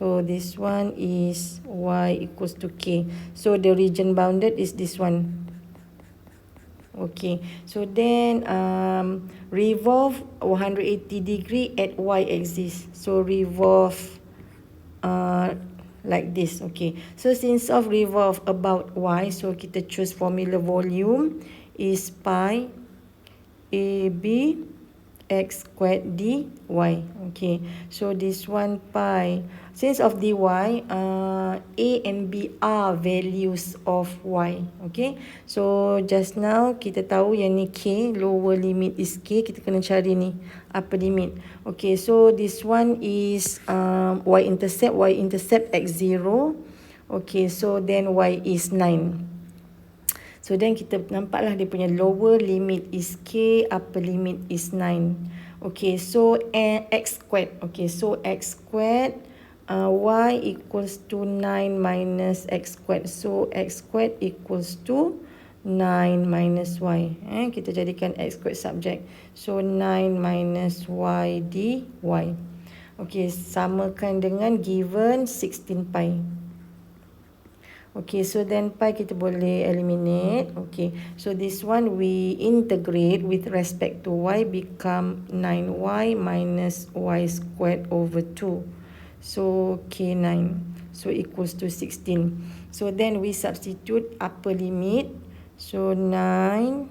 So this one is y equals to k. So the region bounded is this one. Okay, so then revolve 180 degree at y-axis. So revolve like this. Okay, so since of revolve about y, so kita choose formula volume is pi ab x squared dy. Okay, so this one pi, since of dy, a and b are values of y. Okay, so just now kita tahu yang ni k, lower limit is k, kita kena cari ni upper limit. Okay, so this one is y-intercept x0. Okay, so then y is 9. So then kita nampaklah dia punya lower limit is k, upper limit is 9. Okay, so x squared. Okay, so x squared, y equals to 9 minus x squared. So x squared equals to 9 minus y. Kita jadikan x squared subject. So 9 minus y dy. Okay, samakan dengan given 16 pi. Okay, so then pi kita boleh eliminate. Okay, so this one we integrate with respect to y, become 9y minus y squared over 2. So k9, so equals to 16. So then we substitute upper limit. So 9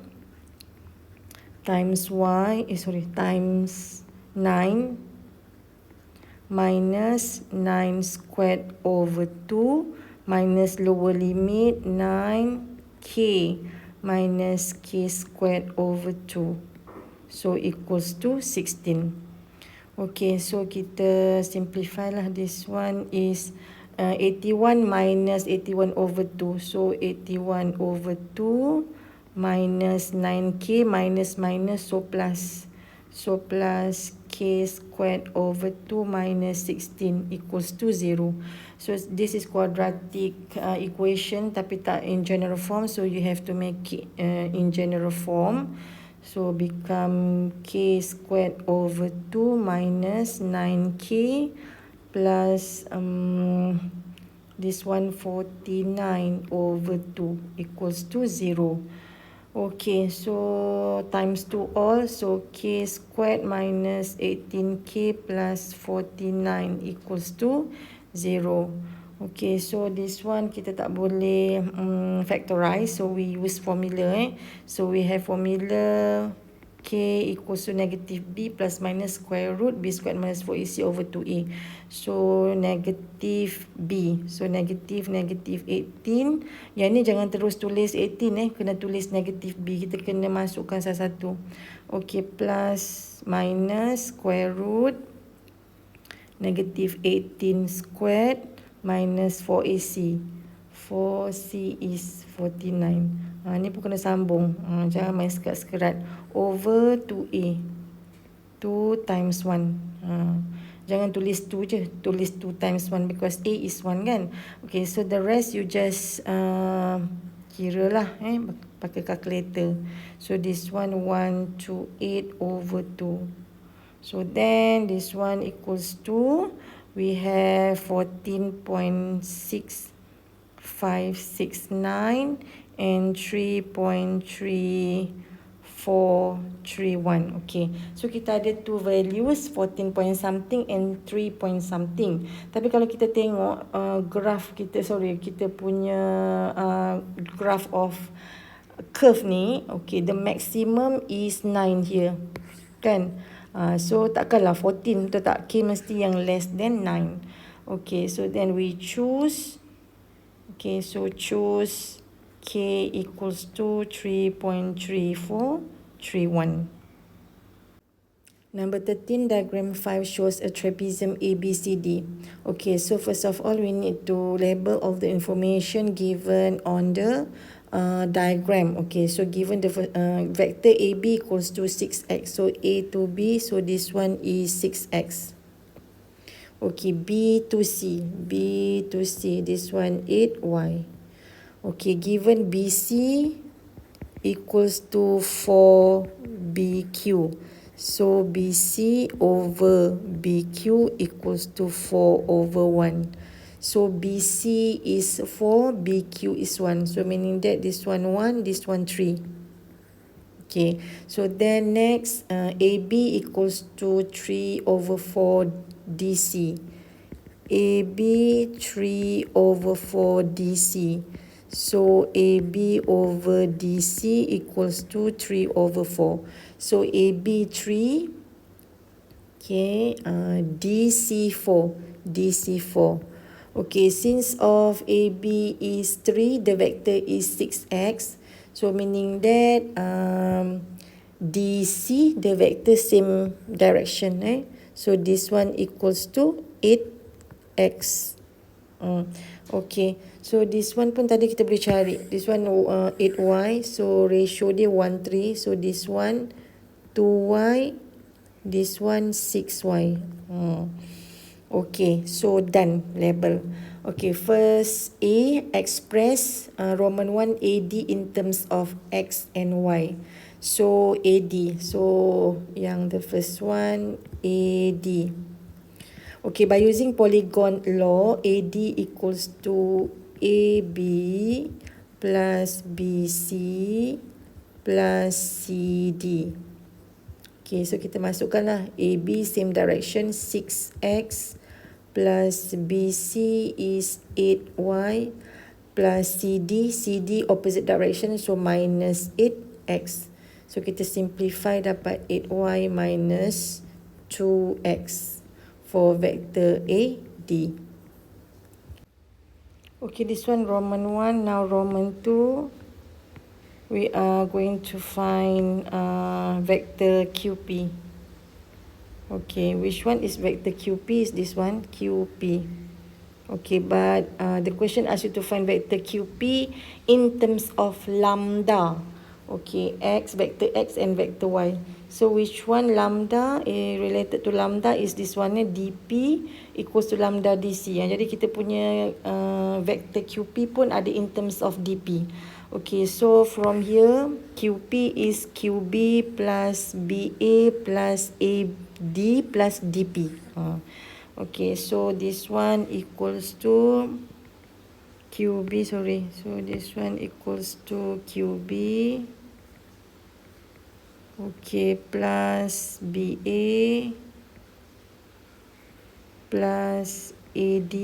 times times 9 minus 9 squared over 2 minus lower limit 9k minus k squared over 2. So equals to 16. Okay, so kita simplify lah. This one is 81 minus 81 over 2. So 81 over 2 minus 9k minus so plus. So plus k squared over 2 minus 16 equals to 0. So this is quadratic equation tapi tak in general form. So you have to make it in general form. So become k squared over 2 minus 9k plus this one 49 over 2 equals to 0. Okay, so times 2 all, so k squared minus 18k plus 49 equals to 0. Okay, so this one kita tak boleh factorize, so we use formula. So we have formula k equals to negative b plus minus square root b squared minus 4ac over 2a. So negative b, so negative 18. Yang ni jangan terus tulis 18 kena tulis negative b, kita kena masukkan satu-satu. Okay, plus minus square root negative 18 squared minus 4ac. 4c is 49. Ni pun kena sambung. Jangan main sekerat-sekerat. Over 2A. 2 times 1. Jangan tulis 2 je. Tulis 2 times 1 because A is 1 kan. Okay, so the rest you just kira lah. Pakai calculator. So this one 128 over 2. So then this one equals to, we have 14.6569 and 3.3431. Okay, so kita ada two values, 14 point something and 3 point something. Tapi kalau kita tengok graph kita, kita punya graph of curve ni, okay, the maximum is 9 here kan. So takkanlah 14, betul tak? K mesti yang less than 9. Okay, so then we choose. Okay, so choose K equals to 3.3431. Number 13, diagram 5 shows a trapezium ABCD. Okay, so first of all, we need to label all the information given on the diagram. Okay, so given the vector AB equals to 6x, so A to B, so this one is 6x. Okay, B to C, this one 8y. Okay, given BC equals to 4BQ, so BC over BQ equals to 4 over 1. So BC is 4, BQ is 1. So meaning that this one 1, this one 3. Okay, so then next AB equals to 3 over 4 DC. AB 3 over 4 DC. So AB over DC equals to 3 over 4. So AB 3, okay, DC 4, DC 4. Okay, since of AB is 3, the vector is 6x. So meaning that DC, the vector same direction. So this one equals to 8x. Okay, so this one pun tadi kita boleh cari. This one 8y, so ratio dia 1:3. So this one 2y, this one 6y. Okay, so done, label. Okay, first A, express Roman 1 AD in terms of X and Y. So AD, so yang the first one AD. Okay, by using polygon law, AD equals to AB plus BC plus CD. Okay, so kita masukkanlah AB same direction 6x plus BC is 8y plus CD opposite direction, so minus 8x. So kita simplify dapat 8y minus 2x for vector AD. Okay, this one Roman 1, now Roman 2. We are going to find vector QP. Okay, which one is vector QP? Is this one, QP. Okay, but the question asks you to find vector QP in terms of lambda. Okay, X, vector X and vector Y. So which one lambda related to lambda is this one, dP equals to lambda dc. Jadi kita punya vector QP pun ada in terms of dP. Okay, so from here QP is QB plus BA plus AD plus DP. Okay, so this one equals to QB, sorry. So this one equals to QB. Okay, plus BA plus AD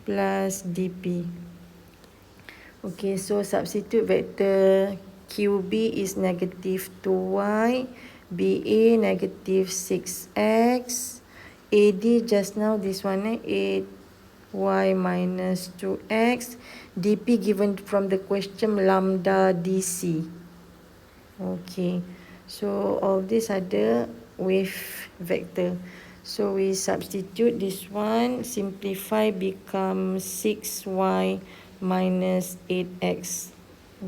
plus DP. Okay, so substitute vector QB is negative 2y, BA negative 6x, AD just now this one 8y minus 2x, DP given from the question lambda DC. Okay, so all this ada with vector. So we substitute this one, simplify become 6y minus 8x.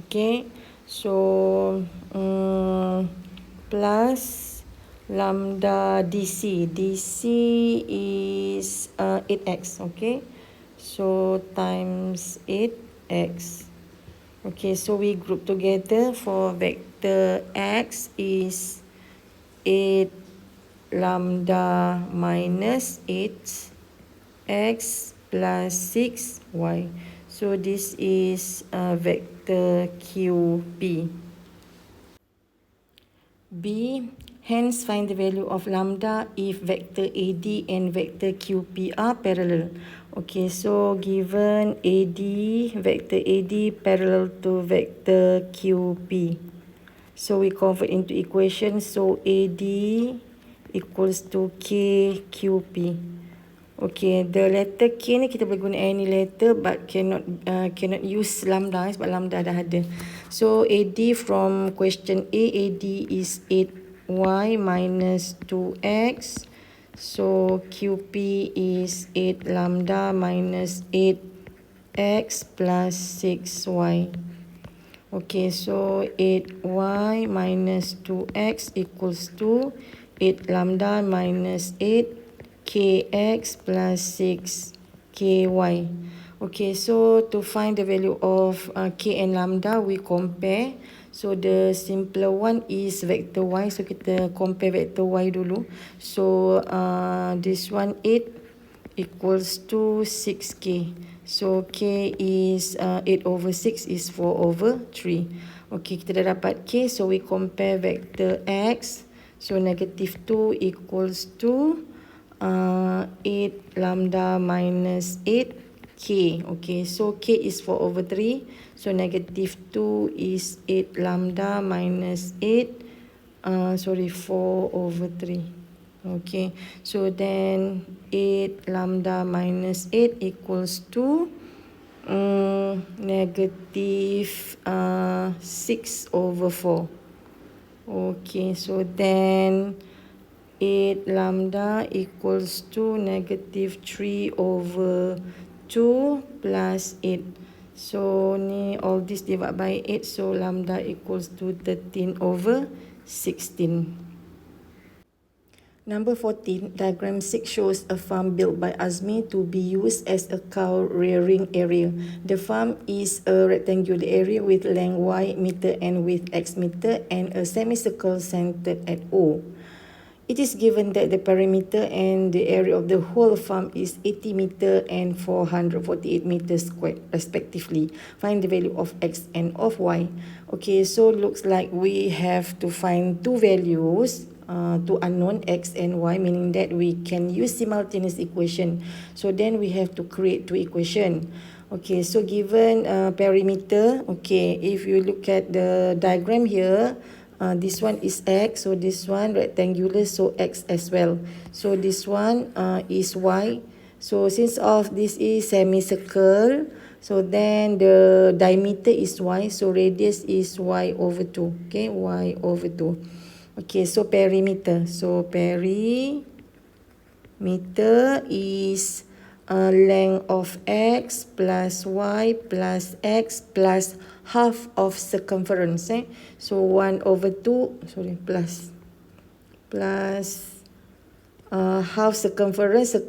Okay, so plus lambda DC. DC is 8x. Okay, so times 8x. Okay, so we group together for vector x is 8 lambda minus 8x plus 6y. So this is vector QP. B, hence find the value of lambda if vector AD and vector QP are parallel. Okay, so given AD, vector AD parallel to vector QP. So we convert into equation. So AD equals to KQP. Okay, the letter K ni kita boleh guna any letter but cannot use lambda sebab lambda dah ada. So AD from question A, AD is 8y minus 2x. So QP is 8 lambda minus 8x plus 6y. Okay, so 8y minus 2x equals to 8 lambda minus 8 kx plus 6 ky. Okay, so to find the value of k and lambda, we compare. So the simpler one is vector y. So kita compare vector y dulu. So this one 8 equals to 6k. So k is 8 over 6 is 4 over 3. Okay, kita dah dapat k. So we compare vector x. So negative 2 equals to 8 lambda minus 8k. Okay, so k is 4 over 3. So negative 2 is 8 lambda minus 4 over 3. Okay, so then 8 lambda minus 8 equals to negative 6 over 4. Okay, so then 8 lambda equals to negative 3 over 2 plus 8. So ni all this divided by 8. So lambda equals to 13 over 16. Number 14, diagram 6 shows a farm built by Azmi to be used as a cow rearing area. The farm is a rectangular area with length y meter and width x meter and a semicircle centered at O. It is given that the perimeter and the area of the whole farm is 80 meter and 448 meters squared respectively. Find the value of x and of y. Okay, so looks like we have to find two values, two unknown x and y, meaning that we can use simultaneous equation. So then we have to create two equation. Okay, so given perimeter, okay, if you look at the diagram here, this one is x, so this one rectangular, so x as well. So this one is y. So since of this is semicircle, so then the diameter is y, so radius is y over 2. Okay, y over 2. Okay, so perimeter. So perimeter is length of x plus y plus x plus half of circumference. So 1 over 2, plus half circumference, 2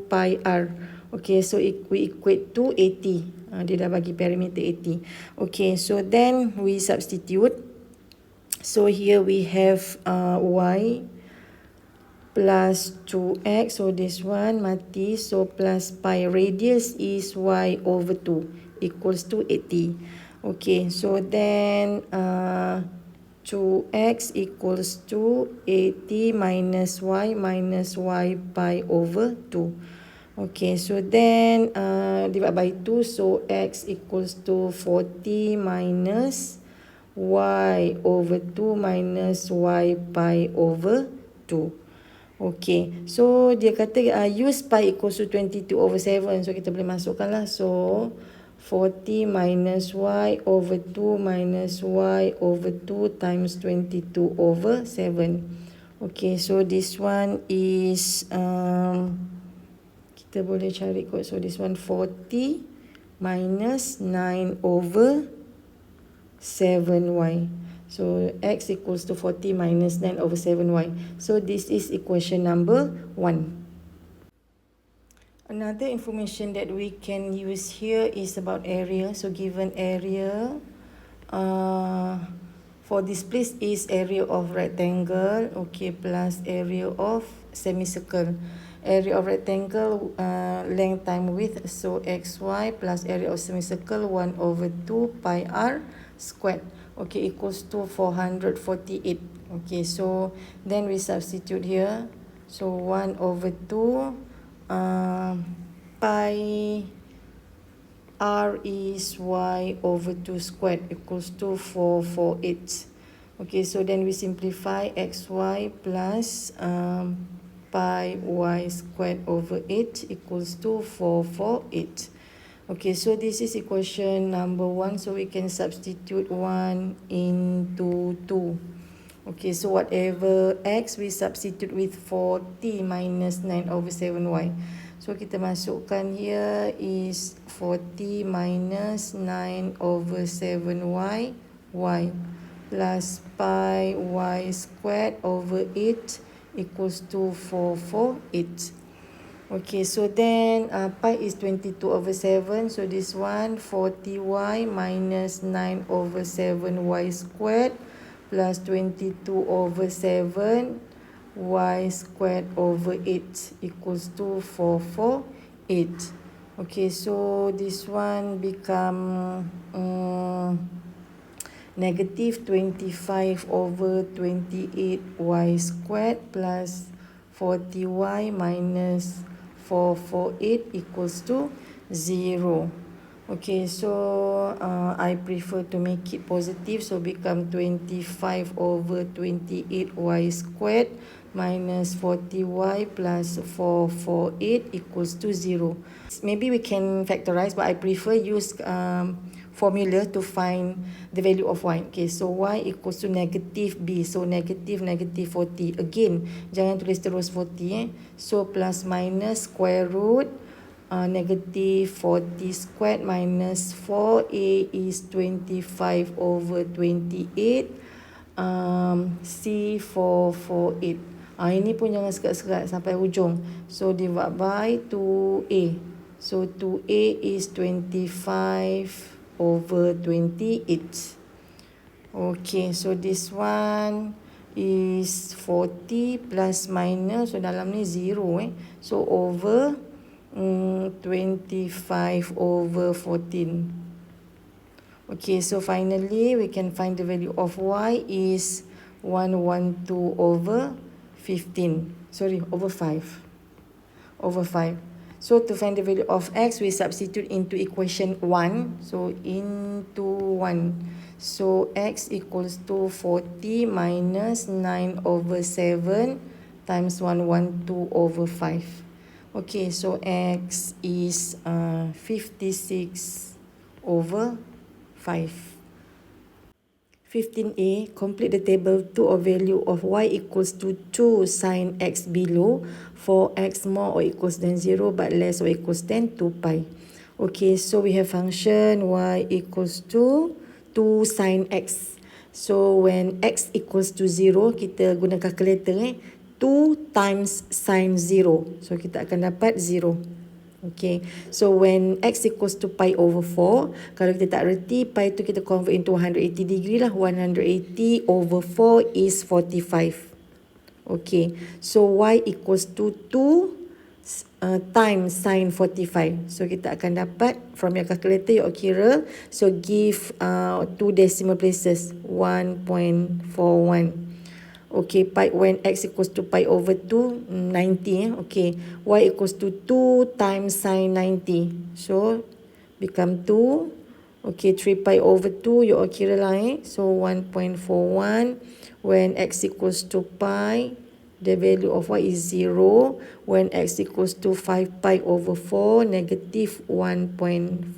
pi r. Okay, so we equate to 80. Dia dah bagi perimeter 80. Okay, so then we substitute. So here we have y plus 2x, so this one mati, so plus pi, radius is y over 2 equals to 80. Okay, so then 2x equals to 80 minus y pi over 2. Okay, so then divide by 2, so x equals to 40 minus y over 2 minus y pi over 2. Okay, so dia kata use pi equals to 22 over 7. So kita boleh masukkan lah. So 40 minus y over 2 minus y over 2 times 22 over 7. Okay, so this one is kita boleh cari kot. So this one 40 minus 9 over 7y. So x equals to 40 minus 9 over 7y. So this is equation number 1. Another information that we can use here is about area. So given area, for this place is area of rectangle, okay, plus area of semicircle. Area of rectangle, length time width, so xy plus area of semicircle 1 over 2 pi r squared, okay, equals to 448. Okay, so then we substitute here. So 1 over 2 pi r is y over 2 squared equals to 448. Okay, so then we simplify xy plus pi y squared over 8 equals to 448. Okay, so this is equation number 1. So we can substitute 1 into 2. Okay, so whatever x, we substitute with 40 minus 9 over 7y. So kita masukkan here is 40 minus 9 over 7y, y, plus pi y squared over 8 equals to 448. Okay, so then pi is 22 over 7. So this one, 40y minus 9 over 7y squared plus 22 over 7 y squared over 8 equals to 448. Okay, so this one become negative 25 over 28y squared plus 40y minus 448 equals to 0. Okay, so I prefer to make it positive, so become 25 over 28y squared minus 40y plus 448 equals to 0. Maybe we can factorize, but I prefer use formula to find the value of y. Okay, so y equals to negative b, so negative 40. Again, jangan tulis terus 40 So plus minus square root negative 40 squared minus 4a is 25 over 28 c 448. Ini pun jangan sekat-sekat sampai hujung. So divide by 2a. So 2a is 25 over 28. Okay, so this one is 40 plus minus, so dalam ni 0 So over 25 over 14. Okay, so finally we can find the value of y is 112 over 15. Sorry, over 5. Over 5. So to find the value of x, we substitute into equation 1. So into 1. So x equals to 40 minus 9 over 7 times 112 over 5. Okay, so x is 56 over 5. 15a, complete the table to a value of y equals to 2 sin x below for x more or equals than 0 but less or equals than 2 pi. Okay, so we have function y equals to 2 sin x. So when x equals to 0, kita guna calculator 2 times sin 0. So kita akan dapat 0. Okay, so when x equals to pi over 4, kalau kita tak reti, pi tu kita convert into 180 degree lah. 180 over 4 is 45. Okay, so y equals to 2 times sin 45. So kita akan dapat from your calculator, you kira. So give 2 decimal places, 1.41. Okay, pi when x equals to pi over 2, 90. Okay, y equals to 2 times sin 90. So, become 2. Okay, 3 pi over 2, you all kira lah So, 1.41. When x equals to pi, the value of y is 0. When x equals to 5 pi over 4, negative 1.41.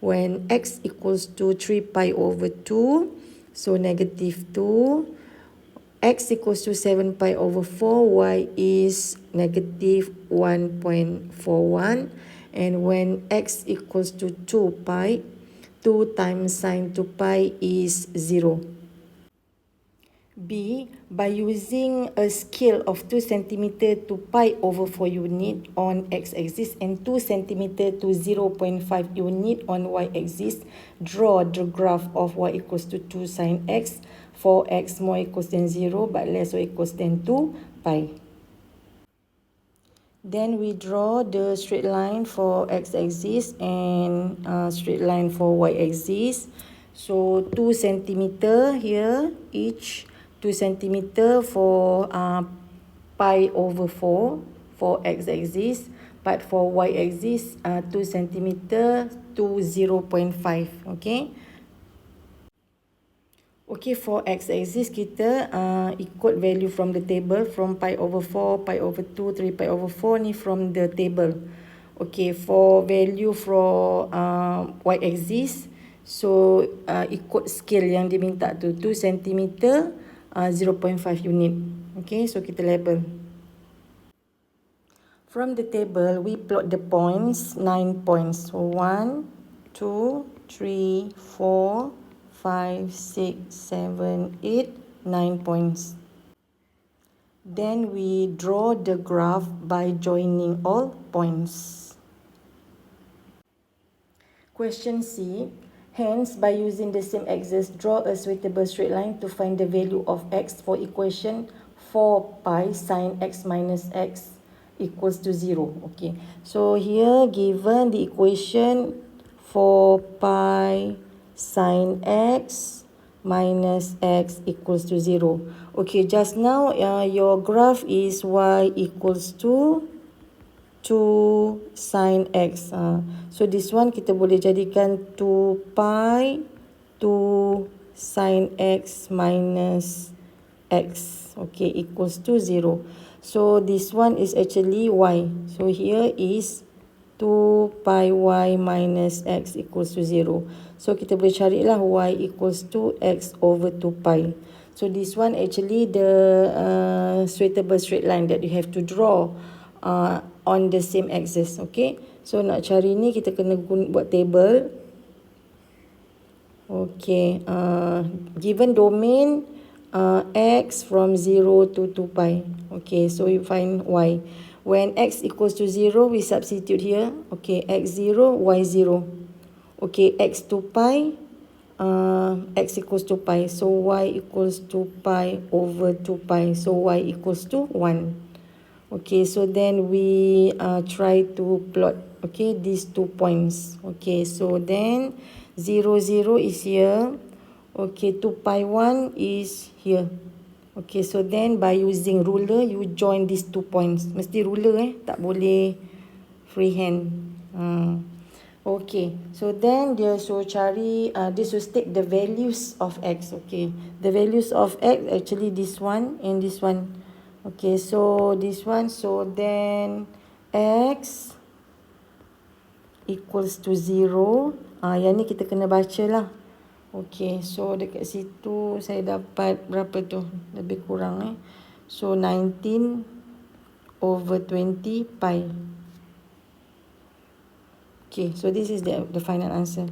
When x equals to 3 pi over 2, so negative 2. X equals to 7 pi over 4, y is negative 1.41. And when x equals to 2 pi, 2 times sine 2 pi is 0. B, by using a scale of 2 cm to pi over 4 unit on x-axis and 2 cm to 0.5 unit on y-axis, draw the graph of y equals to 2 sine x for x more equals than 0 but less or equals than 2 pi. Then we draw the straight line for x-axis and straight line for y-axis. So 2 cm here each, 2 cm for pi over 4 for x-axis, but for y-axis 2 cm to 0.5. Okay. Okay, for x-axis kita ikut value from the table, from pi over 4, pi over 2, 3 pi over 4 ni from the table. Okay, for value for y-axis, so ikut scale yang dia minta tu, 2 cm 0.5 unit. Okay, so kita label. From the table, we plot the points, 9 points. So 1, 2, 3, 4, 5, 6, 7, 8, 9 points. Then we draw the graph by joining all points. Question C. Hence, by using the same axis, draw a suitable straight line to find the value of x for equation 4 pi sine x minus x equals to 0. Okay, so here given the equation 4 pi sine x minus x equals to 0. Okay, just now your graph is y equals to 2 sine x. So this one kita boleh jadikan 2 pi 2 sine x minus x. Okay, equals to 0. So this one is actually y. So here is 2 pi y minus x equals to 0. So kita boleh carilah y equals to x over 2 pi. So this one actually the suitable straight line that you have to draw on the same axis. Okay, so nak cari ni kita kena buat table. Okay, given domain x from 0 to 2 pi. Okay, so you find y. When x equals to 0, we substitute here. Okay, x0, y0. Okay, x 2 pi, x equals to pi. So y equals to pi over 2 pi. So y equals to 1. Okay, so then we try to plot, okay, these 2 points. Okay, so then 0, 0 is here. Okay, 2 pi 1 is here. Okay, so then by using ruler, you join these 2 points. Mesti ruler tak boleh freehand. Okay, so then dia suruh cari, dia suruh state the values of x. Okay, the values of x actually this one and this one. Okay, so this one, so then x equals to 0. Yang ni kita kena baca lah. Okay, so dekat situ saya dapat berapa tu? Lebih kurang So 19 over 20 pi. Okay, so this is the final answer.